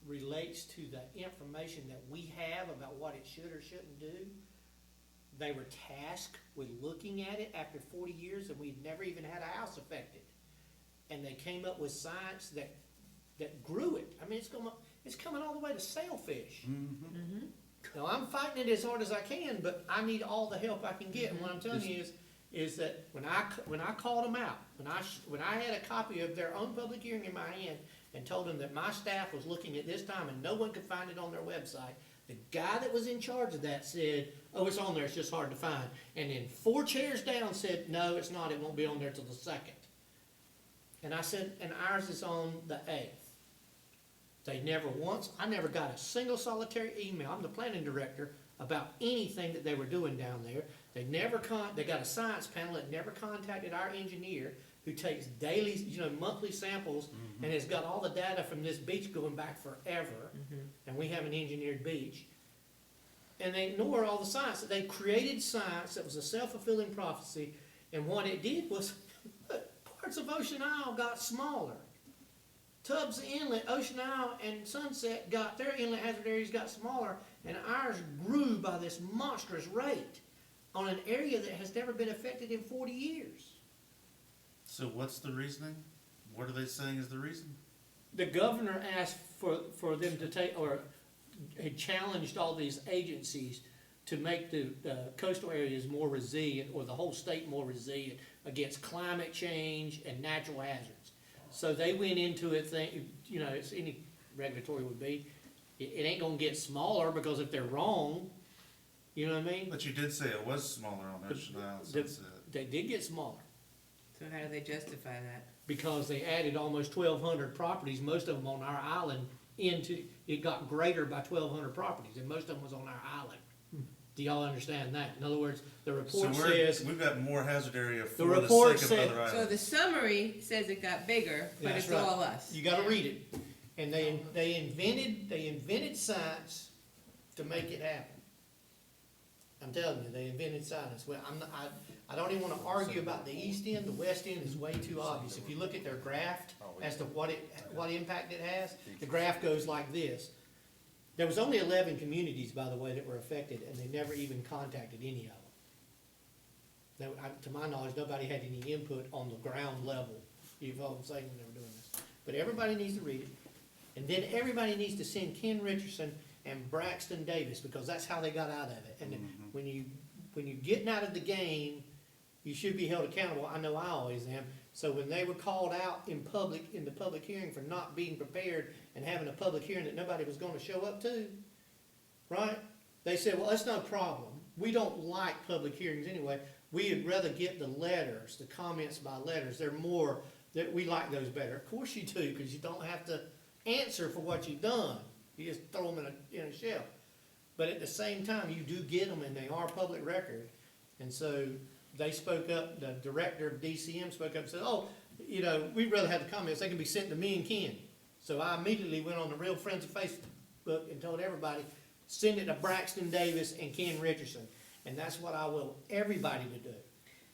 relates to the information that we have about what it should or shouldn't do. They were tasked with looking at it after 40 years, and we'd never even had a house affected. And they came up with science that grew it. I mean, it's coming all the way to sailfish. Now, I'm fighting it as hard as I can, but I need all the help I can get. And what I'm telling you is that when I called them out, when I had a copy of their own public hearing in my hand and told them that my staff was looking at this time and no one could find it on their website, the guy that was in charge of that said, "Oh, it's on there, it's just hard to find." And then 4 chairs down said, "No, it's not, it won't be on there till the 2nd. And I said, "And ours is on the 8th. They never once, I never got a single solitary email, I'm the planning director, about anything that they were doing down there. They got a science panel that never contacted our engineer, who takes daily, monthly samples, and has got all the data from this beach going back forever, and we have an engineered beach. And they ignore all the science. They created science that was a self-fulfilling prophecy, and what it did was, parts of Ocean Isle got smaller. Tubbs Inlet, Ocean Isle, and Sunset got, their inlet hazard areas got smaller, and ours grew by this monstrous rate on an area that has never been affected in 40 years. So what's the reasoning? What are they saying is the reason? The governor asked for them to take, or had challenged all these agencies to make the coastal areas more resilient, or the whole state more resilient against climate change and natural hazards. So they went into it it's any regulatory would be, it ain't gonna get smaller, because if they're wrong, you know what I mean? But you did say it was smaller on Ocean Isle and Sunset. They did get smaller, So how do they justify that? because they added almost 1,200 properties, most of them on our island, it got greater by 1,200 properties, and most of them was on our island. Do y'all understand that? In other words, the report says, We've got more hazard area for the report sake of said- other So islands. the summary says it got bigger, but That's it's right. all us. you gotta read it. And they invented science to make it happen. I'm telling you, they invented science. Well, I don't even wanna argue about the east end. The west end is way too obvious. If you look at their graph as to what impact it has, the graph goes like this. There was only 11 communities, by the way, that were affected, and they never even contacted any of them. Now, to my knowledge, nobody had any input on the ground level. You follow what I'm saying, when they were doing this. But everybody needs to read it. And then everybody needs to send Ken Richardson and Braxton Davis, because that's how they got out of it. And when you're getting out of the game, you should be held accountable. I know I always am. So when they were called out in the public hearing for not being prepared and having a public hearing that nobody was gonna show up to, right? They said, well, that's no problem. We don't like public hearings anyway. We'd rather get the letters, the comments by letters. They're more, that we like those better. Of course you do, because you don't have to answer for what you've done. You just throw them in a shelf. But at the same time, you do get them, and they are public record. And so they spoke up, the director of DCM spoke up and said, we'd rather have the comments, they can be sent to me and Ken. So I immediately went on the Real Friends of Facebook and told everybody, send it to Braxton Davis and Ken Richardson. And that's what I will everybody to do.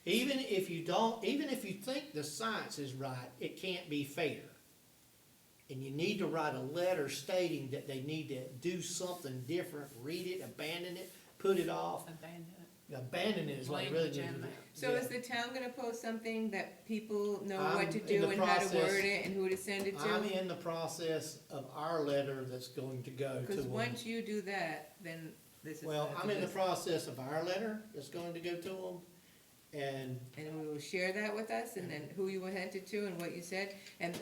Even if you think the science is right, it can't be fair. And you need to write a letter stating that they need to do something different, read it, abandon it, put it off. Abandon it. Abandoning it is what it really needs to Language be. and So Yeah. is the town gonna post something that people know I'm what to in do the and how to process- word it and who to send it I'm to? in the process of our letter that's going to go to Cause them. once you do that, then this is. Well, that's I'm in the this. process of our letter that's going to go to them, and And we will share that with us, and then who you sent it to and what you said, and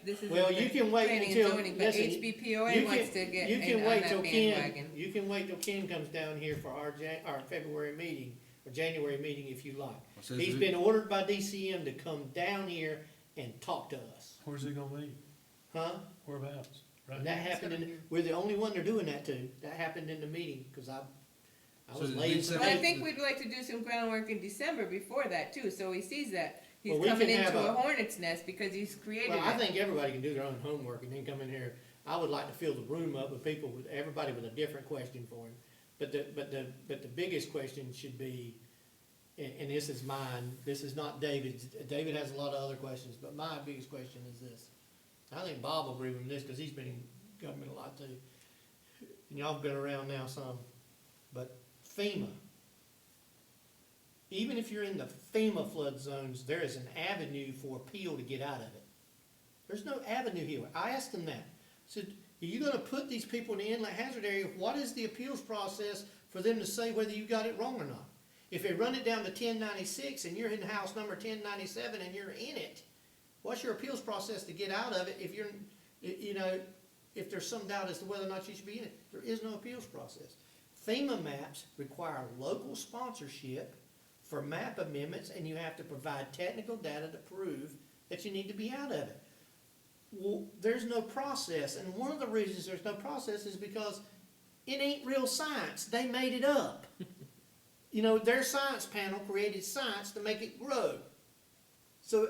this is. Well, you can wait until- But listen, HBPOA you wants to can, get you in can on wait that till Ken, bandwagon. you can wait till Ken comes down here for our our February meeting, or January meeting if you like. Says He's who- been ordered by DCM to come down here and talk to us, Where's he gonna meet? huh? Whereabouts? Right And that here? happened in, we're the only one they're doing that to, that happened in the meeting, cause I So was the laying DCM some. But I think we'd like to do some groundwork in December before that too, so he sees that. He's Well, we coming can have into a a- hornet's nest because he's created Well, I it. think everybody can do their own homework and then come in here. I would like to fill the room up with people, with everybody with a different question for him. But the biggest question should be, and this is mine, this is not David's. David has a lot of other questions, but my biggest question is this. I think Bob will agree with this, cause he's been in government a lot too. And y'all have been around now some, but FEMA. Even if you're in the FEMA flood zones, there is an avenue for appeal to get out of it. There's no avenue here. I asked them that. I said, are you gonna put these people in the inlet hazard area? What is the appeals process for them to say whether you got it wrong or not? If they run it down to 1096 and you're in house number 1097 and you're in it, what's your appeals process to get out of it if you're, you know, if there's some doubt as to whether or not you should be in it? There is no appeals process. FEMA maps require local sponsorship for map amendments, and you have to provide technical data to prove that you need to be out of it. Well, there's no process, and one of the reasons there's no process is because it ain't real science. They made it up. You know, their science panel created science to make it grow. So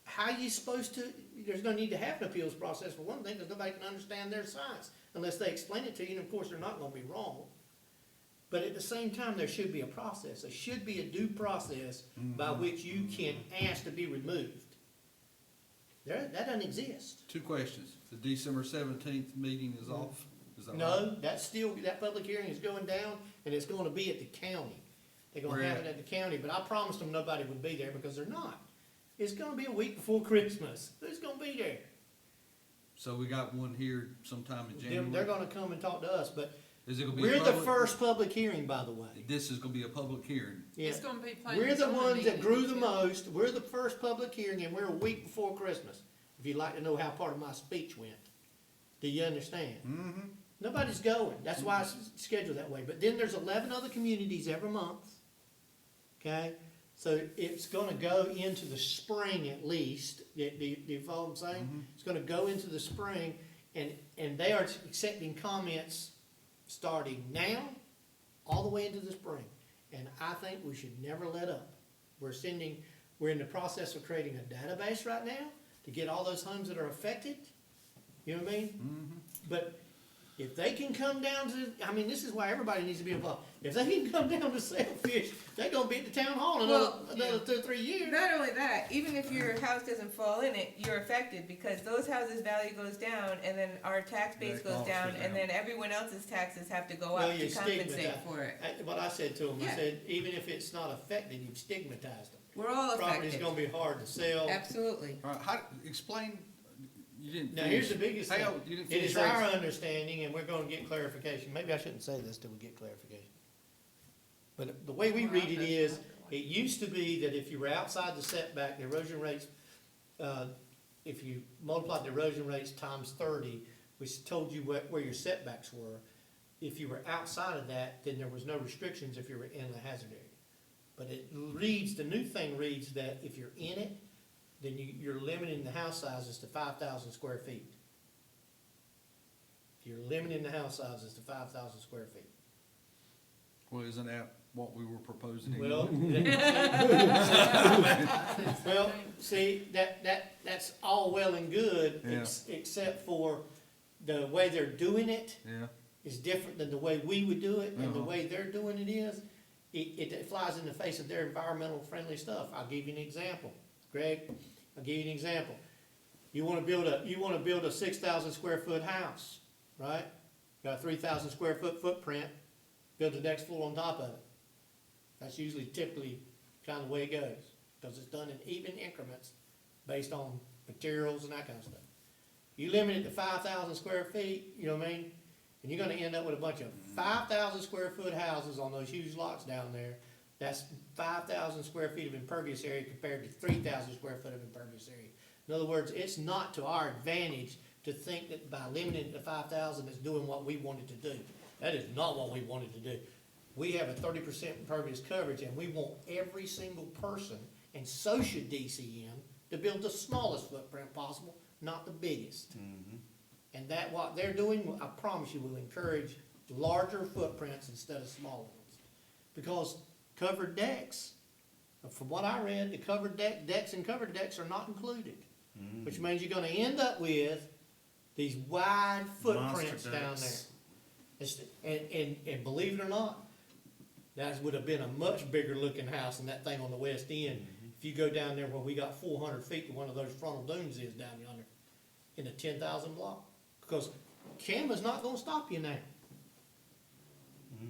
how you supposed to, there's gonna need to have an appeals process for one thing, because nobody can understand their science unless they explain it to you, and of course, they're not gonna be wrong. But at the same time, there should be a process. There should be a due process by which you can ask to be removed. That doesn't exist. 2 questions. The December 17th meeting is off? Is that right? No, that's still, that public hearing is going down, and it's gonna be at the county. They're gonna Where have it at the county, but I promised them nobody would be there because they're not. It's gonna be a week before Christmas. Who's gonna be there? So we got one here sometime in They're January? gonna come and talk to us, but Is it gonna be we're a the public? first public hearing, by the way. This is gonna be a public hearing. Yeah. It's gonna be planning. We're the zoning ones that meeting. grew the most, we're the first public hearing, and we're a week before Christmas. If you'd like to know how part of my speech went. Do you understand? Mm-hmm. Nobody's going, that's why it's scheduled that way, but then there's 11 other communities every month. Okay, so it's gonna go into the spring at least, do you follow what I'm saying? It's gonna go into the spring, and they are accepting comments starting now, all the way into the spring. And I think we should never let up. We're in the process of creating a database right now to get all those homes that are affected, you know what I mean? Mm-hmm. But if they can come down to, I mean, this is why everybody needs to be involved. If they can come down to Sailfish, they're gonna be at the town hall in Well, another 2 or 3 years. Not only that, even if your house doesn't fall in it, you're affected because those houses' value goes down and then our tax base Their goes costs down go and down. then everyone else's taxes have to go Well, up you to compensate stigmatize- for it. What I said to them, I Yeah. said, even if it's not affected, you've stigmatized them. We're all Property's affected, gonna be hard to sell. absolutely. All right, explain, you didn't Now, finish. here's the biggest thing. How, you didn't It finish is our raising- understanding, and we're gonna get clarification, maybe I shouldn't say this till we get clarification. But the way we read it is, it used to be that if you were outside the setback, the erosion rates, if you multiplied the erosion rates times 30, which told you where your setbacks were, if you were outside of that, then there was no restrictions if you were in the hazard area. But it reads, the new thing reads that if you're in it, then you're limiting the house sizes to 5,000 square feet. You're limiting the house sizes to 5,000 square feet. Well, isn't that what we were proposing? Well, well, see, that's all well and good, Yeah. except for the way they're doing it Yeah, is different than the way we would do it, and the Uh-huh. way they're doing it is, it flies in the face of their environmental friendly stuff. I'll give you an example. Greg, I'll give you an example. You wanna build a 6,000 square foot house, right? Got a 3,000 square foot footprint, build the next floor on top of it. That's usually typically kind of the way it goes, because it's done in even increments based on materials and that kind of stuff. You limit it to 5,000 square feet, you know what I mean? And you're gonna end up with a bunch of 5,000 square foot houses on those huge lots down there. That's 5,000 square feet of impervious area compared to 3,000 square foot of impervious area. In other words, it's not to our advantage to think that by limiting it to 5,000, it's doing what we wanted to do. That is not what we wanted to do. We have a 30% impervious coverage, and we want every single person, and so should DCM, to build the smallest footprint possible, not the biggest. And that, what they're doing, I promise you, will encourage larger footprints instead of smaller ones. Because covered decks, from what I read, the decks and covered decks are not included. Which means you're gonna end up with these wide footprints Monster down there. decks. And believe it or not, that would have been a much bigger looking house than that thing on the west end. If you go down there where we got 400 feet to one of those frontal dunes is down yonder, in a 10,000 block. Because CAMA's not gonna stop you now.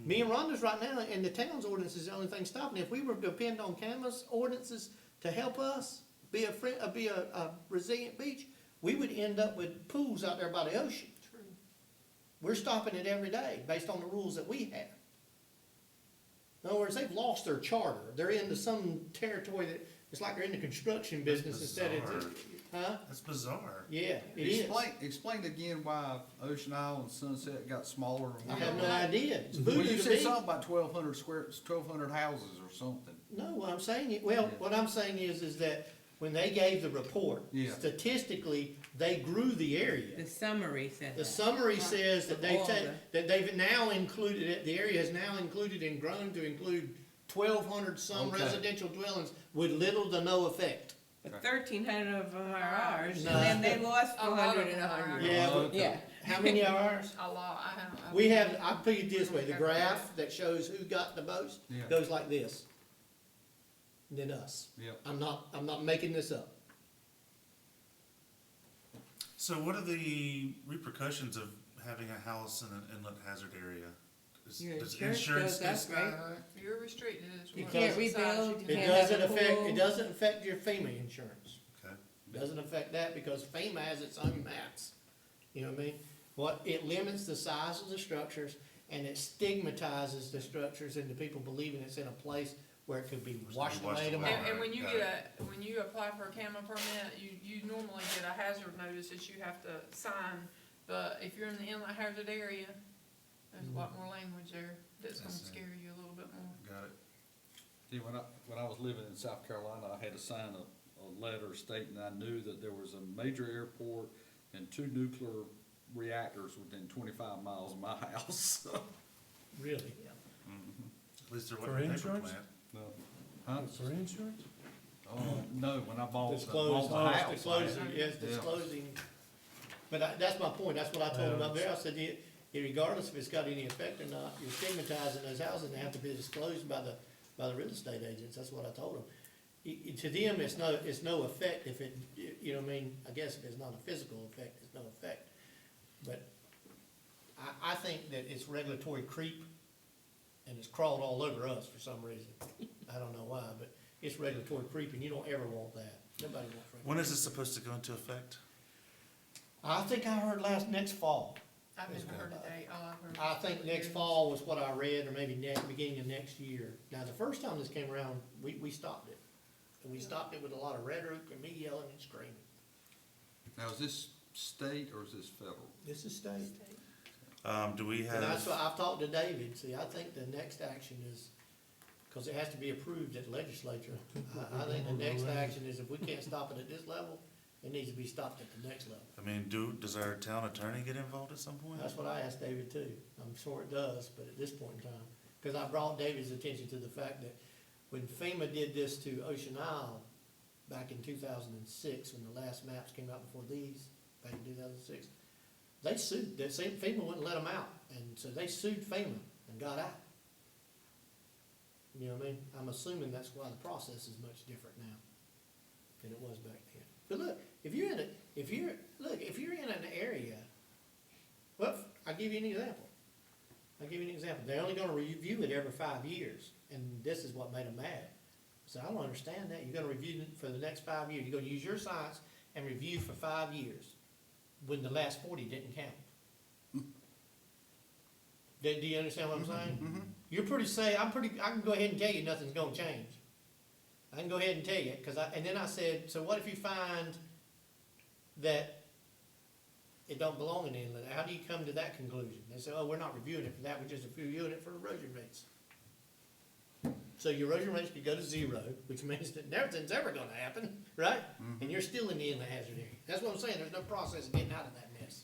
Me and Rhonda's right now, and the town's ordinance is the only thing stopping. If we were to depend on CAMA's ordinances to help us be a resilient beach, we would end up with pools out there by the ocean. True. We're stopping it every day based on the rules that we have. In other words, they've lost their charter. They're into some territory that, it's like they're in the construction business instead of, bizarre. huh? That's bizarre. Yeah, it is. Explain again why Ocean Isle and Sunset got smaller. I have no idea. It's Well, voodoo you to said me. something about 1,200 houses or something. No, what I'm saying, well, what I'm saying is that when they gave the report, Yeah. statistically, they grew the area. The summary said The that. summary says that they've All that they've now included it, the area has now included and grown to include 1,200 some Okay. residential dwellings with little to no effect. But 1,300 of them are ours, and No. then they lost A lot 400 of and them are 100. Yeah, but Okay. Yeah. how many are ours? A lot, I have. We have, I'll put it this way, the graph that shows who got the most Yeah. goes like this. And then us. Yep. I'm not making this up. So what are the repercussions of having a house in an inlet hazard area? Your Does insurance insurance goes get up, sky right? high? You're restricted is You what can't size rebuild, you you can It can't have doesn't a affect, pool. it doesn't affect your FEMA insurance. Okay. Doesn't affect that because FEMA has its own maps. You know what I mean? It limits the size of the structures and it stigmatizes the structures into people believing it's in a place where it could be washed away tomorrow. And when you Got when you apply for a CAMA permit, you normally get a hazard notice that you have to sign. But if you're in the inlet hazard area, there's a lot more language there that's gonna I see. scare you a little bit more. Got it. See, when I was living in South Carolina, I had to sign a letter stating I knew that there was a major airport and 2 nuclear reactors within 25 miles of my house. Really? At least there For wasn't a paper insurance? plant. No. Huh? For insurance? No, when I bought the Disclosing, house. disclosing, yes, Yeah. disclosing. But that's my point, that's what I told them up there, I said, regardless if it's got any effect or not, you're stigmatizing those houses, and they have to be disclosed by the real estate agents, that's what I told them. To them, it's no effect if it, you know what I mean, I guess if it's not a physical effect, it's no effect. But I think that it's regulatory creep, and it's crawled all over us for some reason. I don't know why, but it's regulatory creep, and you don't ever want that, nobody wants regulatory. When is this supposed to go into effect? I think I heard next fall. I've never heard a date, all I've heard. I was think 4 next years. fall was what I read, or maybe beginning of next year. Now, the first time this came around, we stopped it. And we stopped it with a lot of rhetoric and me yelling and screaming. Now, is this state or is this federal? This is state. Do we And that's have, what I've talked to David. See, I think the next action is, because it has to be approved at the legislature. I think the next action is if we can't stop it at this level, it needs to be stopped at the next level. I mean, does our town attorney get involved at some point? That's what I asked David too. I'm sure it does, but at this point in time, because I brought David's attention to the fact that when FEMA did this to Ocean Isle back in 2006, when the last maps came out before these, back in 2006, they sued, FEMA wouldn't let them out, and so they sued FEMA and got out. You know what I mean? I'm assuming that's why the process is much different now than it was back then. But look, if you're in an area, well, I'll give you an example. I'll give you an example. They're only gonna review it every 5 years, and this is what made them mad. So I don't understand that. You're gonna review it for the next 5 years. You're gonna use your science and review for 5 years, when the last 40 didn't count. Do you understand what I'm saying? You're pretty say, I can go ahead and tell you nothing's gonna change. I can go ahead and tell you, and then I said, so what if you find that it don't belong in the inlet? How do you come to that conclusion? They say, oh, we're not reviewing it for that, we're just reviewing it for erosion rates. So your erosion rates could go to 0, which means that nothing's ever gonna happen, right? And you're still in the inlet hazard area. That's what I'm saying, there's no process of getting out of that mess.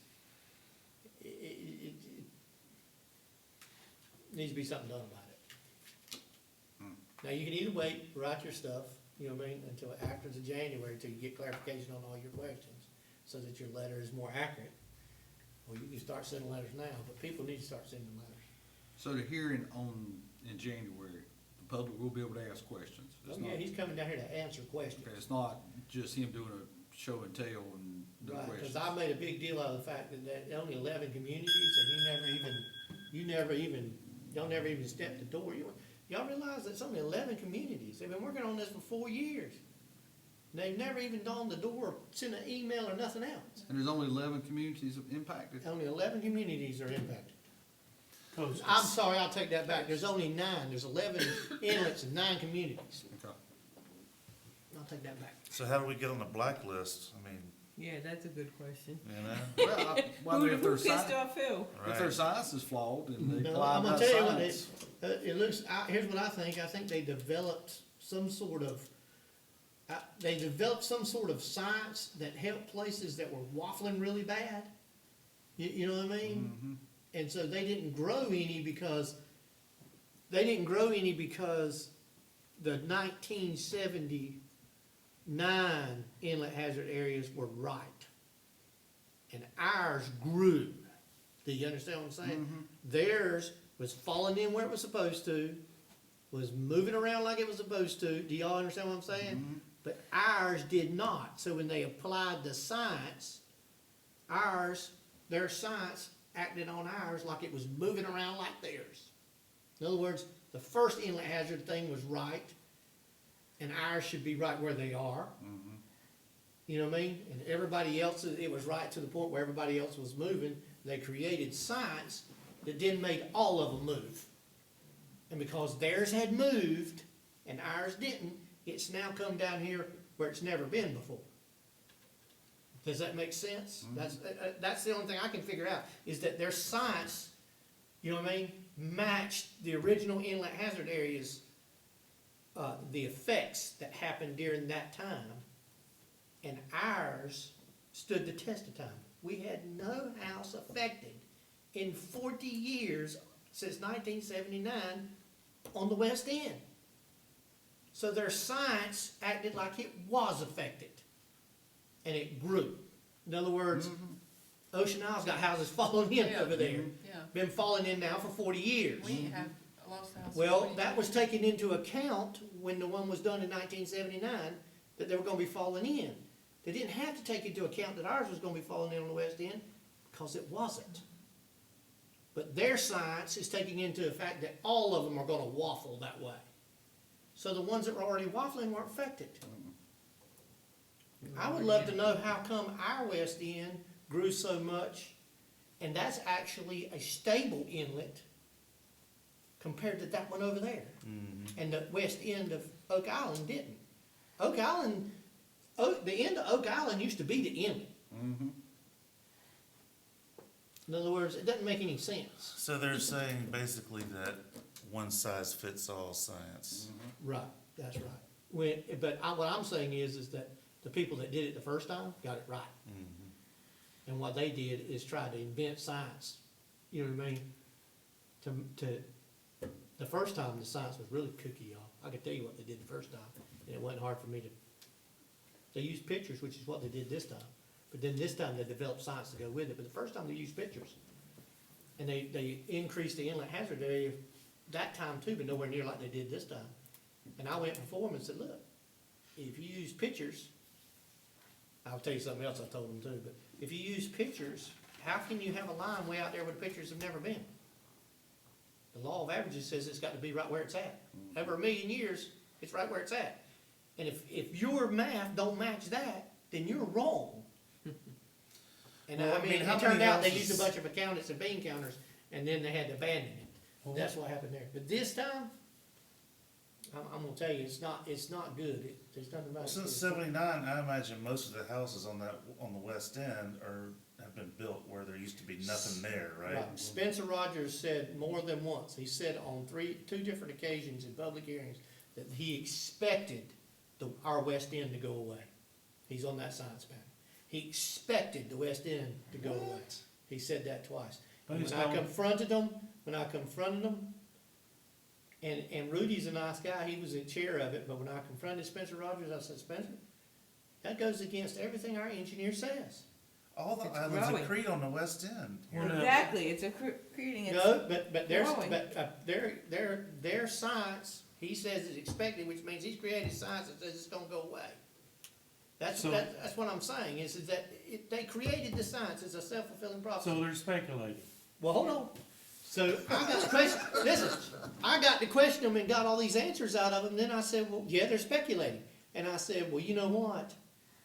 It needs to be something done about it. Now, you can either wait, write your stuff, you know what I mean, until after the January, till you get clarification on all your questions, so that your letter is more accurate. Or you can start sending letters now, but people need to start sending letters. So the hearing in January, the public will be able to ask questions. Oh, It's yeah, not- he's coming down here to answer questions. Okay, it's not just him doing a show and tell and no Right, questions. cause I made a big deal out of the fact that only 11 communities, and y'all never even stepped the door. Y'all realize that it's only 11 communities. They've been working on this for 4 years. They've never even dawned the door, or sent an email or nothing else. And there's only 11 communities impacted? Only 11 communities are impacted. 'Cause I'm sorry, I'll take that back. There's only 9. There's 11 inlets and 9 communities. Okay. I'll take that back. So how do we get on the blacklist? I mean, Yeah, that's a good question. you know, Well, Who if who their pissed science, off who? if their right? science is flawed and they No, apply I'm gonna that tell you what science. it looks, here's what I think they developed some sort of, science that helped places that were waffling really bad. You know what I mean? And so they didn't grow any because the 1979 inlet hazard areas were right. And ours grew. Do you understand what I'm saying? Theirs was falling in where it was supposed to, was moving around like it was supposed to. Do y'all understand what I'm saying? But ours did not. So when they applied the science, their science acted on ours like it was moving around like theirs. In other words, the first inlet hazard thing was right, and ours should be right where they are. You know what I mean? And everybody else, it was right to the point where everybody else was moving. They created science that didn't make all of them move. And because theirs had moved and ours didn't, it's now come down here where it's never been before. Does that make sense? That's the only thing I can figure out, is that their science, you know what I mean, matched the original inlet hazard areas, the effects that happened during that time, and ours stood the test of time. We had no house affected in 40 years since 1979 on the West End. So their science acted like it was affected, and it grew. In other words, Ocean Isle's got houses falling in Yeah. over there. Yeah, Been falling in now for 40 years. we ain't have lost house. Well, that was taken into account when the one was done in 1979, that they were gonna be falling in. They didn't have to take into account that ours was gonna be falling in on the West End, because it wasn't. But their science is taking into the fact that all of them are gonna waffle that way. So the ones that were already waffling weren't affected. I would love to know how come our West End grew so much, and that's actually a stable inlet compared to that one over there. And the west end of Oak Island didn't. Oak Island, the end of Oak Island used to be the inlet. In other words, it doesn't make any sense. So they're saying basically that one size fits all science. Right, that's right. What I'm saying is that the people that did it the first time got it right. And what they did is try to invent science, you know what I mean? The first time, the science was really cookie, y'all. I can tell you what they did the first time, and it wasn't hard for me to, they used pictures, which is what they did this time. But then this time, they developed science to go with it, but the first time they used pictures. And they increased the inlet hazard area that time too, but nowhere near like they did this time. And I went before them and said, look, if you use pictures, I'll tell you something else I told them too, but if you use pictures, how can you have a line way out there where the pictures have never been? The law of averages says it's got to be right where it's at. Over 1,000,000 years, it's right where it's at. And if your math don't match that, then you're wrong. And Well, I I mean, mean, it how turned many out they houses- used a bunch of accountants and bean counters, and then they had to abandon it. Well, That's what happened there. But this time, I'm gonna tell you, it's not good. There's nothing about Well, it. since '79, I imagine most of the houses on the west end have been built where there used to be nothing there, right? Right. Spencer Rogers said more than once, he said on two different occasions in public hearings, that he expected our west end to go away. He's on that science panel. He expected the west end to go away. He said that twice. And Based when I on- confronted him, and Rudy's a nice guy, he was in chair of it, but when I confronted Spencer Rogers, I said, Spencer, that goes against everything our engineer says. All the It's islands growing. accrete on the west end. Well, now- Exactly, it's creating, it's, No, but there's, growing. but their science, he says is expected, which means he's created science that says it's gonna go away. That's So- what I'm saying, is that they created the science, it's a self-fulfilling prophecy. So they're speculating. Well, hold on. So I got to question, listen, I got to question them and got all these answers out of them. Then I said, well, yeah, they're speculating. And I said, well, you know what?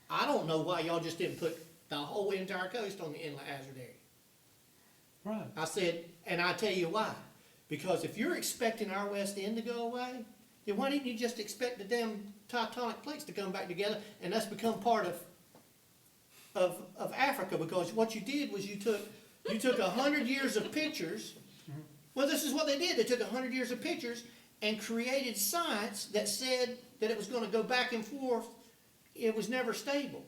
I don't know why y'all just didn't put the whole entire coast on the inlet hazard area. Right. I said, and I tell you why. Because if you're expecting our west end to go away, then why didn't you just expect the damn tectonic plates to come back together and us become part of Africa? Because what you did was you took 100 years of pictures. Well, this is what they did. They took 100 years of pictures and created science that said that it was going to go back and forth. It was never stable.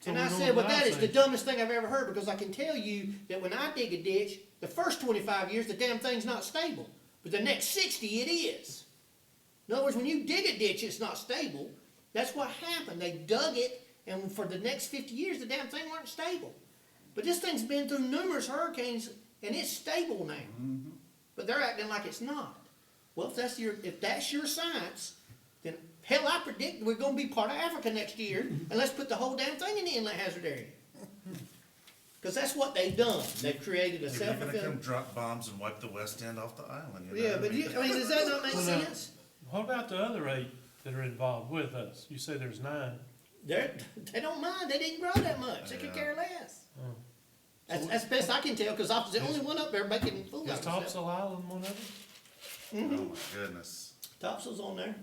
So And we I don't said, well, allow that is the things. dumbest thing I've ever heard, because I can tell you that when I dig a ditch, the first 25 years, the damn thing's not stable. But the next 60, it is. In other words, when you dig a ditch, it's not stable. That's what happened. They dug it, and for the next 50 years, the damn thing weren't stable. But this thing's been through numerous hurricanes, and it's stable now. But they're acting like it's not. Well, if that's your science, then hell, I predict we're gonna be part of Africa next year, and let's put the whole damn thing in the inlet hazard area. Because that's what they've done. They've created a Maybe they're gonna come self-fulfilling. drop bombs and wipe the west end off the island, you know? Yeah, but I mean, does that not make Well, now- sense? What about the other 8 that are involved with us? You say there's 9. They don't mind. They didn't grow that much. They could Yeah. care less. Oh. That's best I can tell, because I was the only one up there making fool out Is of myself. Topsail Island one of them? Oh my goodness. Topsail's on there.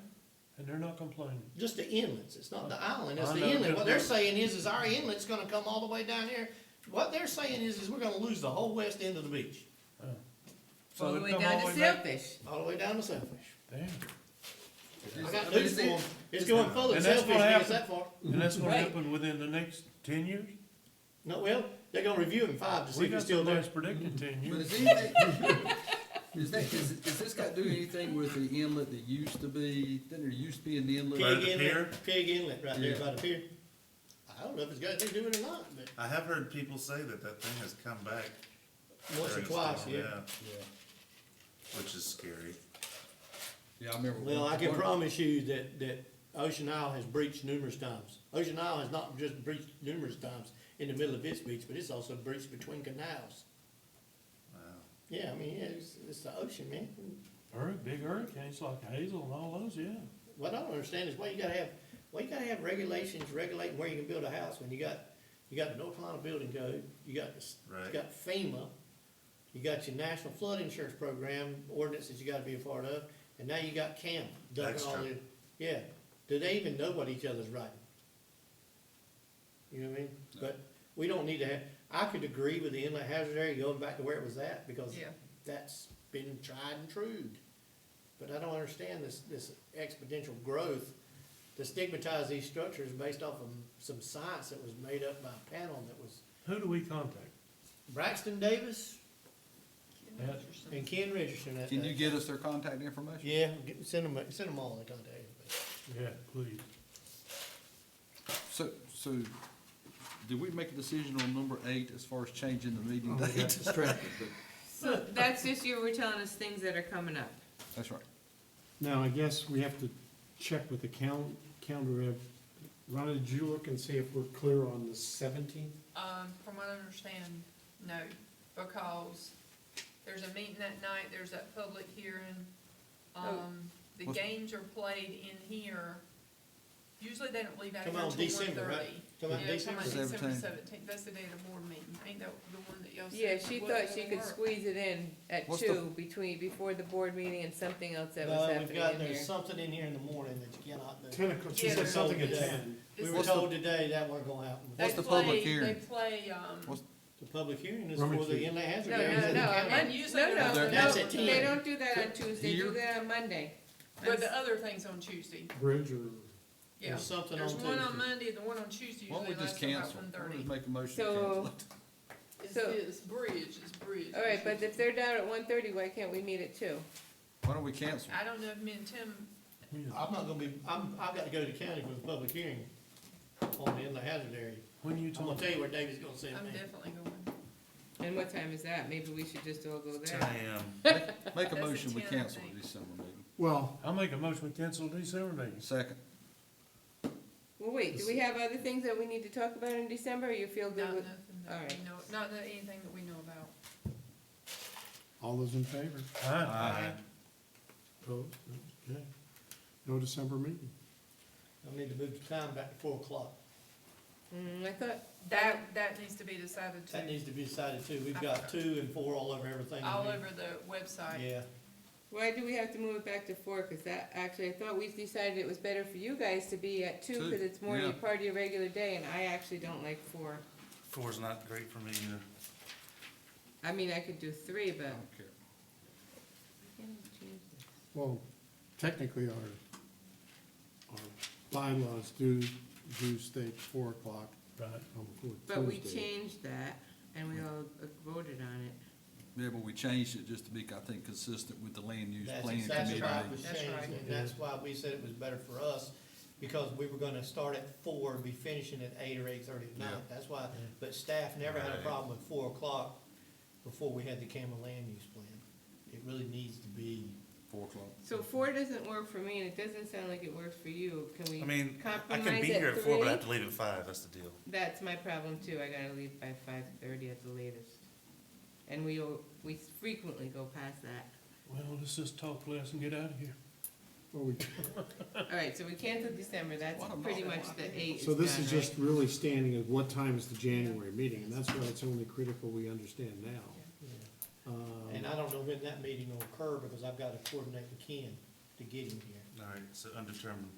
And they're not complaining. Just the inlets, it's not the island, it's I the know, inlet. just What they're the- saying is our inlet's gonna come all the way down here. What they're saying is we're gonna lose the whole west end of the beach, So all the it way come down all to the way back? all Sailfish. the way down to Sailfish. Damn. I got news for them, it's going further than And that's Sailfish what gets happened. that far. And that's gonna Right. happen within the next 10 years? No, well, they're gonna review it in 5 to see We if got it's still somebody there. that's predicted 10 But years. is anything, is this got to do anything with the inlet that used to be, didn't there used to be an inlet? By Pig the pier? inlet, pig inlet right there Yeah. by the pier. I don't know if it's got anything to do with it or not, but I have heard people say that thing has come back. once or during the twice, storm, yeah. Yeah. Which is scary. Yeah, I remember. Well, I can one- promise you that Ocean Isle has breached numerous times. Ocean Isle has not just breached numerous times in the middle of its beach, but it's also breached between canals. Wow. Yeah, I mean, yeah, it's the ocean, man. Big hurricanes like Hazel and all those, yeah. What I don't understand is why you gotta have regulations regulating where you can build a house when you got the North Carolina Building Code, you got Right. FEMA, you got your National Flood Insurance Program ordinances you gotta be a part of, and now you got CAMP dumping all Extra. in. Yeah, do they even know what each other's writing? You know what I mean? No. But we don't need to have, I could agree with the inlet hazard area going back to where it was at, because Yeah. that's been tried and true. But I don't understand this exponential growth to stigmatize these structures based off of some science that was made up by a panel that was Who do we contact? Braxton Davis Yeah. and Ken Richardson. Can you get us their contact information? Yeah, send them all the contact information. Yeah, please. So, did we make a decision on number 8 as far as changing the meeting Oh, we got date? distracted. So that's just you were telling us things that are coming up. That's right. Now, I guess we have to check with the calendar. Rhonda, did you look and see if we're clear on the 17th? From what I understand, no, because there's a meeting that night, there's that public hearing. Oh. The What's- games are played in here. Usually they don't leave out Come here on, until December, 1:30. right? Come on, Yeah, December? December 17th. 17th, that's the day of the board meeting, ain't that the one that y'all said? Yeah, she wasn't thought she gonna could work? squeeze it in at What's 2 before the board meeting and something else that was No, we've happening got, in there's here. something in here in the morning that you cannot do. 10 o'clock, she Yeah, said there's something at something 10. We It's- were What's the- told today that wasn't gonna happen. They What's the play- public hearing? They play, What's- The public hearing is Rummage for the key. inland hazard. No, areas no, in no, the county. and usually No, no, They're- That's no, at they 10. don't do that on Tuesday, Here? do that on Monday. but the other thing's on Tuesday, Bridge or, yeah. There's something There's on one on Tuesday. Monday, the one on Tuesday Why don't usually we just lasts till about cancel? Why don't we 1:30. just make a motion to So- cancel it? It's bridge. All right, but if they're down at 1:30, why can't we meet at 2? Why don't we cancel? I don't know if me and Tim, I'm not gonna be, I've got to go to the county for the public hearing on the inland hazard area. When you I'm gonna talk, tell you where David's gonna send I'm me. definitely going. And what time is that? Maybe we should just all go 10 there. AM. Make a That's at motion, we 10, I cancel think. the December meeting. well, I'll make a motion to cancel the December meeting. Second. Well, wait, do we have other things that we need to talk about in December, or you feel good Not with? nothing all that right. we know, not anything that we know about. all those in favor? Aye. Opposed? Okay. No December meeting. I need to move the time back to 4 o'clock. I thought, That needs to be decided That too, needs to be decided too. We've got 2 and 4 all over everything. all over the website. Yeah, why do we have to move it back to 4? Cause that, actually, I thought we decided it was better for you guys to be at 2, 2, cause it's more yeah. part of your regular day, and I actually don't like 4. 4's not great for me either. I mean, I could do 3, I but. don't care. Well, technically, our bylaws do state 4 o'clock Right. on Tuesday. But we changed that, and we all voted on it. Yeah, but we changed it just to be, I think, consistent with the land use that's plan exactly committee. why it was That's changed, right. and that's why we said it was better for us, because we were gonna start at 4 and be finishing at 8 or 8:30 at night. Yeah. That's why, but staff never had a Right. problem with 4 o'clock before we had the Cameron land use plan. It really needs to be, 4 o'clock. So 4 doesn't work for me, and it doesn't sound like it works for you. Can we I mean, I compromise can be here at at 4, but I 3? have to leave at 5, that's the deal. That's my problem too. I gotta leave by 5:30 at the latest. And we frequently go past that. Well, let's just talk less and get out of here. Well, we- All right, so we canceled December. That's What a pretty novel much the idea. 8 So this done, is right? just really standing at what time is the January meeting, and that's why it's only critical we understand now. and I don't know when that meeting will occur, because I've gotta coordinate with Ken to get him here. All right, so undetermined.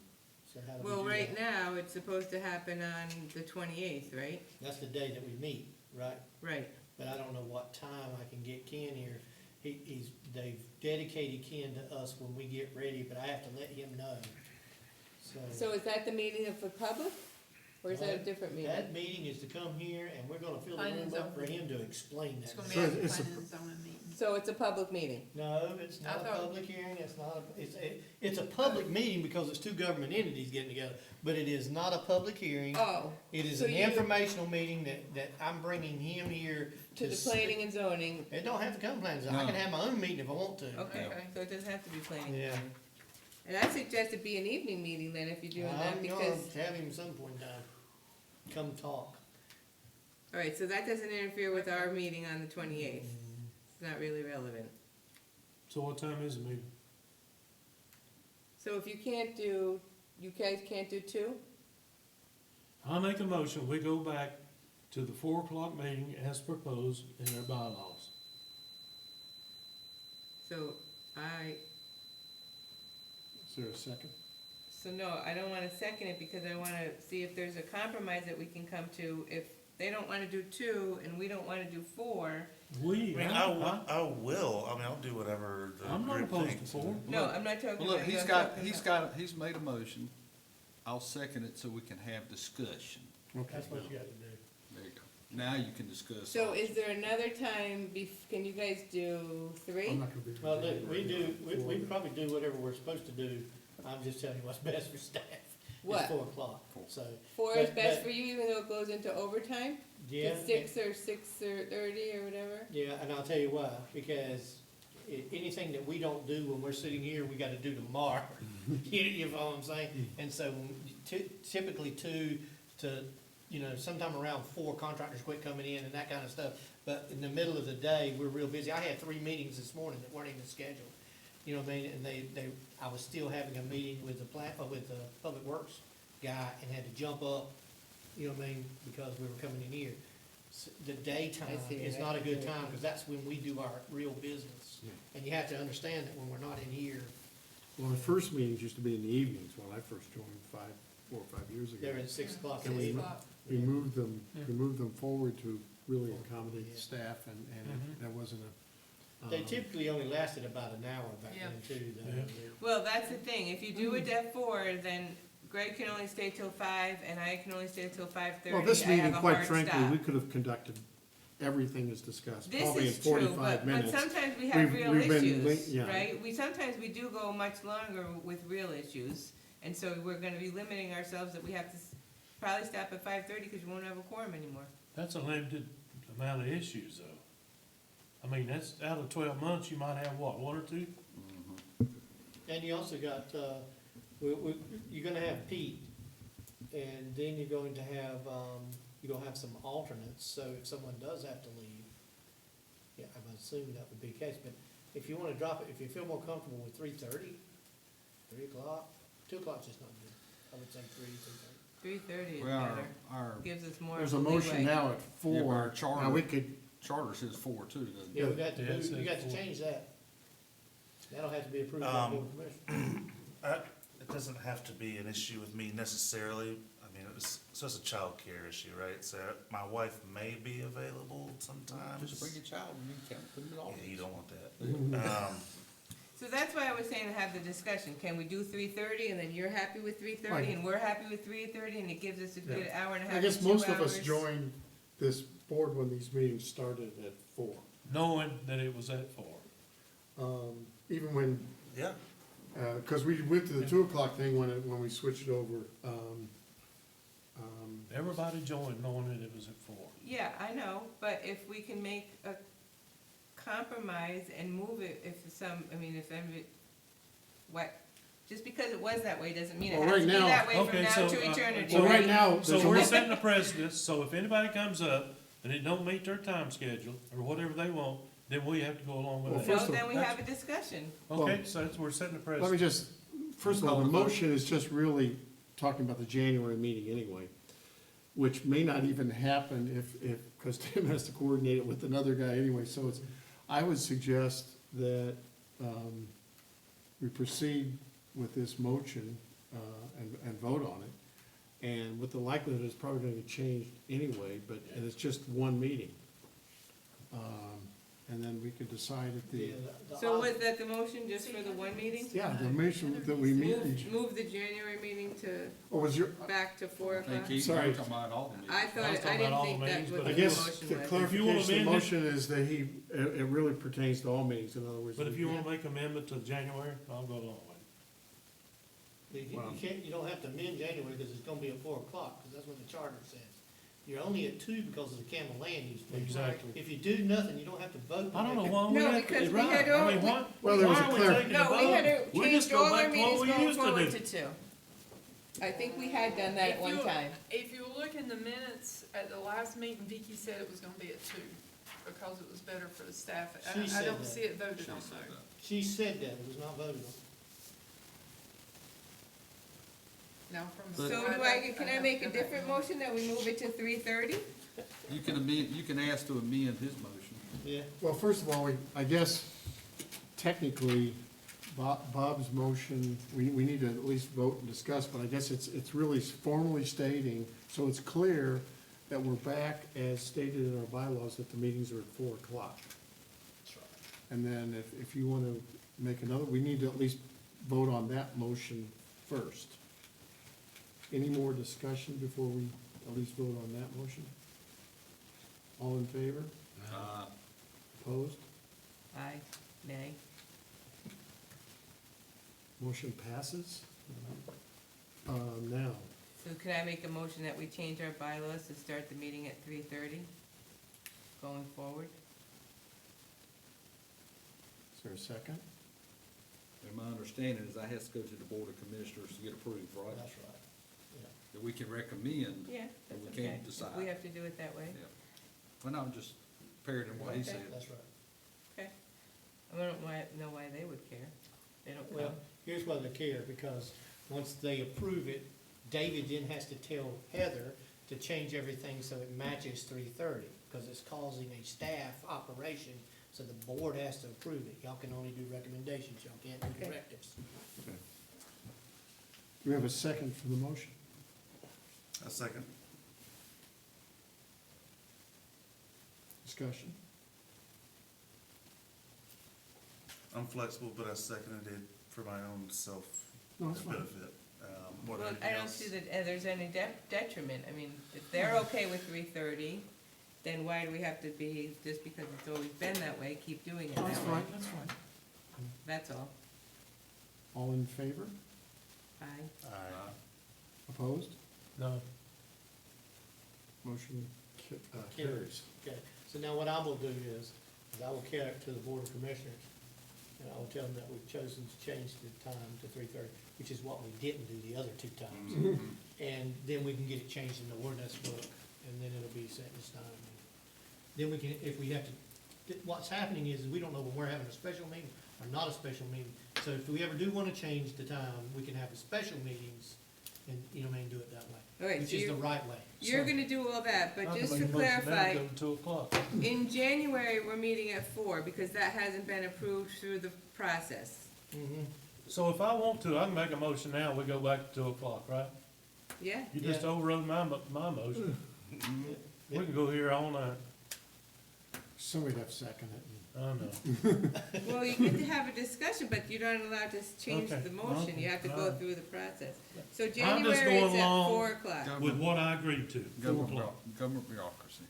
So how do we Well, do right that? now, it's supposed to happen on the 28th, right? That's the day that we meet, right? Right. But I don't know what time I can get Ken here. They've dedicated Ken to us when we get ready, but I have to let him know. So is that the meeting for public? Or is that a different meeting? That meeting is to come here, and we're gonna fill the Planning room up for zone. him to explain It's that. gonna be So at the it's a- planning and zoning meeting. So it's a public meeting? No, it's not I a thought- public hearing, it's a public meeting because it's 2 government entities getting together, but it is not a public hearing. Oh, It is so an you- informational meeting that I'm bringing him here to the speak. planning and zoning. It don't have to come planning, I can No. have my own meeting if I want to. Okay, Okay. so it doesn't have to be planning. and Yeah. zoning. And I suggest it be an evening meeting then if you're doing that I'm because, gonna have him some point in time, come talk. all right, so that doesn't interfere with our meeting on the 28th. It's not really relevant. So what time is the meeting? So if you guys can't do 2? I'll make a motion, we go back to the 4 o'clock meeting as proposed in our bylaws. So Is there a second? no, I don't wanna second it because I wanna see if there's a compromise that we can come to. If they don't wanna do 2 and we don't wanna do 4, I mean, I'll do whatever the I'm not group opposed to thinks. 4. no, I'm not talking Well, look, about you, he's I'm talking he's made a motion. I'll second it so we can have discussion. Okay. That's what you gotta do. There you go. Now you can discuss. So is there another time, can you guys do 3? I'm not gonna be. Well, look, we probably do whatever we're supposed to do, I'm just telling you what's best for staff. What? It's 4 o'clock, so, 4 is but- best but- for you even though it goes into overtime? yeah. To 6 or 6:30 or whatever? Yeah, and I'll tell you why, because anything that we don't do when we're sitting here, we gotta do tomorrow. You follow what I'm saying? And so typically 2 to you know, sometime around 4, contractors quit coming in and that kind of stuff. But in the middle of the day, we're real busy. I had 3 meetings this morning that weren't even scheduled. You know what I mean? And I was still having a meeting with with the Public Works guy and had to jump up, you know what I mean, because we were coming in here. The daytime I see, is that- not a good time, because that's when we do our real business. Yeah. And you have to understand that when we're not in here, Well, our first meetings used to be in the evenings when I first joined 4 or 5 years ago. they're at 6 o'clock. And we, we moved them forward to really accommodate Yeah. the staff, and Mhm. that wasn't a. They typically only lasted about an hour back Yeah. then too, though. Yeah. Well, that's the thing, if you do it at 4, then Greg can only stay till 5, and I can only stay till 5:30. Well, this I meeting, have a quite hard frankly, stop. we could have conducted everything as discussed, This probably in is true, 45 but minutes. sometimes we have real we've been issues, yeah. right? Sometimes we do go much longer with real issues, and so we're gonna be limiting ourselves that we have to probably stop at 5:30 because we won't have a quorum anymore. That's a limited amount of issues, though. I mean, that's, out of 12 months, you might have, what, 1 or 2? And you also got, you're gonna have Pete, and then you're going to have, you're gonna have some alternates, so if someone does have to leave, yeah, I would assume that would be the case, but if you wanna drop it, if you feel more comfortable with 3:30, 3 o'clock, 2 o'clock's just not good. I would say 3:30. 3:30 is Well, better, our gives us more There's a leeway. motion now at Yeah, but 4. our charter- Now, we could, charter says 4 too, doesn't it? Yeah, we got to Yeah, it move, you says got to 4. change that. That'll have to be approved by the board of commissioners. It doesn't have to be an issue with me necessarily. I mean, it's just a childcare issue, right? So my wife may be available sometimes. Just bring your child and you can put them in all. Yeah, you don't want that. So that's why I was saying to have the discussion, can we do 3:30, and then you're happy with 3:30, Right. and we're happy with 3:30, and it gives us a good Yeah. hour and a half I to guess 2 most of us hours. joined this board when these meetings started at 4. Knowing that it was at 4. Even when, Yeah, because we went to the 2 o'clock thing when we switched it over. Everybody joined knowing that it was at 4. Yeah, I know, but if we can make a compromise and move it, if what, just because it was that way doesn't mean it Well, has right to be now- that way from Okay, now so, to eternity. Well, right right? now, there's So a we're mo- setting a precedent, so if anybody comes up and it don't meet their time schedule, or whatever they want, then we have to go along Well, with So that. first of- then we have a discussion. Okay, so that's, we're setting a let me precedent. just, first of all, the motion is just really talking about the January meeting anyway, which may not even happen because Tim has to coordinate it with another guy anyway, so it's, I would suggest that we proceed with this motion and vote on it. And with the likelihood it's probably gonna get changed anyway, and it's just one meeting. And then we could decide at Yeah, the, So was that the motion just for the one meeting? yeah, the motion that we meet, Move the January meeting to, or was your, back to 4 I think o'clock? he's Sorry. talking about all the meetings. I I was thought, I talking about didn't all think the that meetings, was but I what if the guess motion the was. If you wanna clarification of the amend it- motion is that it really pertains to all meetings, in other words. But if you wanna make amendment to January, I'll go along with it. You can't, you don't have to amend January because it's gonna be at 4 o'clock, because that's what the charter says. You're only at 2 because of the Campbell land use. thing. Exactly. If you do nothing, you don't have to vote. I don't know Make it- why we No, have to, because we right, had I mean, all- why, Well, there was why a are we clar- taking a No, we had vote? to We change just go all our back to what meetings we going used to forward do. to 2. I think we had done that at If one you- time. If you look in the minutes, at the last meeting, Vicky said it was gonna be at 2, because it was better for the staff. She I said don't that. see it voted She on said though. that. She said that, it was not voted on. Now, from. But- So can I make a different motion that we move it to 3:30? You can amend, you can ask to amend his motion. Yeah. Well, first of all, I guess technically, Bob's motion, we need to at least vote and discuss, but I guess it's really formally stating, so it's clear that we're back as stated in our bylaws that the meetings are at 4 o'clock. That's right. And then if you want to make another, we need to at least vote on that motion first. Any more discussion before we at least vote on that motion? All in favor? Opposed? Aye, nay. Motion passes. Now, So can I make a motion that we change our bylaws to start the meeting at 3:30 going forward? is there a second? And my understanding is I have to go to the Board of Commissioners to get approved, right? That's right. that we can recommend. Yeah, that's We okay. can't If decide. we have to do it that way. Yeah. Well, no, I'm just parroting what he Okay. said. That's right. I don't know why they would care. They don't Well, come. here's why they care, because once they approve it, David then has to tell Heather to change everything so it matches 330, because it's causing a staff operation, so the board has to approve it. Y'all can only do recommendations, y'all can't do Okay. directives. Do we have a second for the motion? A second. Discussion? I'm flexible, but I seconded it for my own self No, it's fine. benefit. More than Well, anything I don't else. see that there's any detriment. I mean, if they're okay with 330, then why do we have to be, just because it's always been that way, keep doing it No, that's that way? fine, that's fine. That's all. All in favor? Aye. Aye. Opposed? No, Motion carries. Okay, so now what I will do is I will carry it to the Board of Commissioners, and I will tell them that we've chosen to change the time to 3:30, which is what we didn't do the other 2 times. Mhm. And then we can get it changed in the ordinance book, and then it'll be set in stone. Then we can, if we have to, what's happening is we don't know when we're having a special meeting or not a special meeting. So if we ever do wanna change the time, we can have the special meetings and, you know, what I mean, do it that way, All right, which so is the you're, right way. you're So- gonna do all that, but I can just make to a motion now clarify, go to 2:00. in January, we're meeting at 4, because that hasn't been approved through the process. Mhm. So if I want to, I can make a motion now, we go back to 2:00, right? Yeah? You just Yeah. overrode my motion. We can go here all night. Somebody'd have to second it. I know. Well, you get to have a discussion, but you're not allowed to change Okay, the motion. You have to go alright. through the process. So just January going is at along 4 o'clock. With what I agreed to, 4 Government, o'clock. government bureaucracy.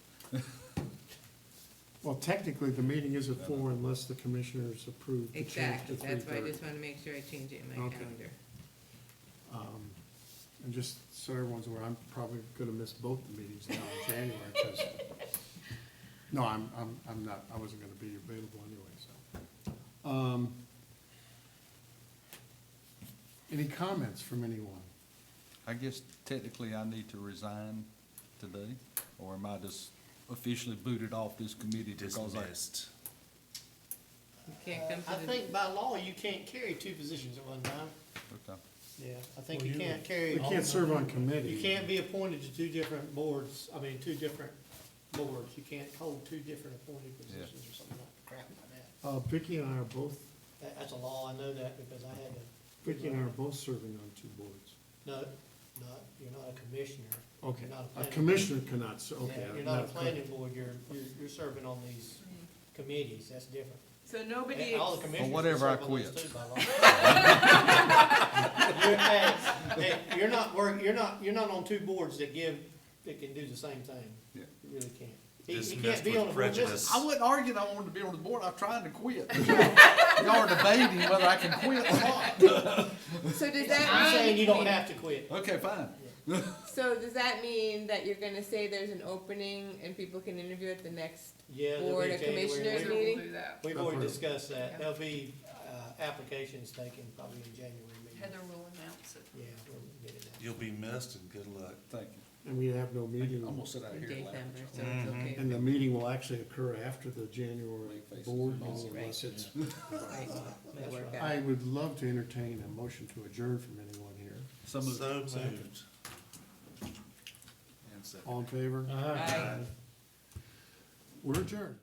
Well, technically, the meeting is at 4 unless the commissioners approve the change to Exactly, that's why I 3:30. just wanna make sure I change it in my Okay. calendar. And just so everyone's aware, I'm probably gonna miss both the meetings now in January, 'cause, no, I'm not, I wasn't gonna be available anyway, so. Any comments from anyone? I guess technically I need to resign today, or am I just officially booted off this committee because I? Dismissed. You can't come I to the, think by law, you can't carry 2 positions at one time. Okay. Yeah, I think Well, you you- can't carry. We can't serve on committee. You can't be appointed to 2 different boards, 2 different boards. You can't hold 2 different appointed Yeah. positions or something like crap like that. Vicky and I are both, That's a law, I know that because I had to. Vicky and I are both serving on 2 boards. No, you're not a commissioner. Okay, You're not a a planning commissioner cannot, okay. Yeah, you're not a planning board, you're serving on these committees, that's different. so nobody, And all the commissioners can whatever, I serve on those quit. too by law. Hey, you're not on 2 boards that can do the same thing. Yeah. You really can't. He Dismissed can't be with on the board. prejudice. I wasn't arguing I wanted to be on the board, I'm trying to quit. Y'all are debating whether I can quit or not. so does I'm that saying you mean, don't have to quit. Okay, fine. so does that mean that you're gonna say there's an opening and people can interview at the next? Yeah, there'll Board be of January. Commissioners Heather meeting? will do that. We've already Approved. discussed that. Yeah. There'll be, applications taken probably in January meeting. Heather will announce it. Yeah, we'll get it out. You'll be missed and good luck. Thank you. And we have no meeting, I'm gonna sit out In here and laugh December, at so y'all. it's Mhm. okay. and the meeting will actually occur after the January Make faces board and all. meeting unless it's. Right, might work out. I would love to entertain a motion to adjourn from anyone here. So moved. So Second. moved. And second. All in favor? Aye. Aye. We're adjourned.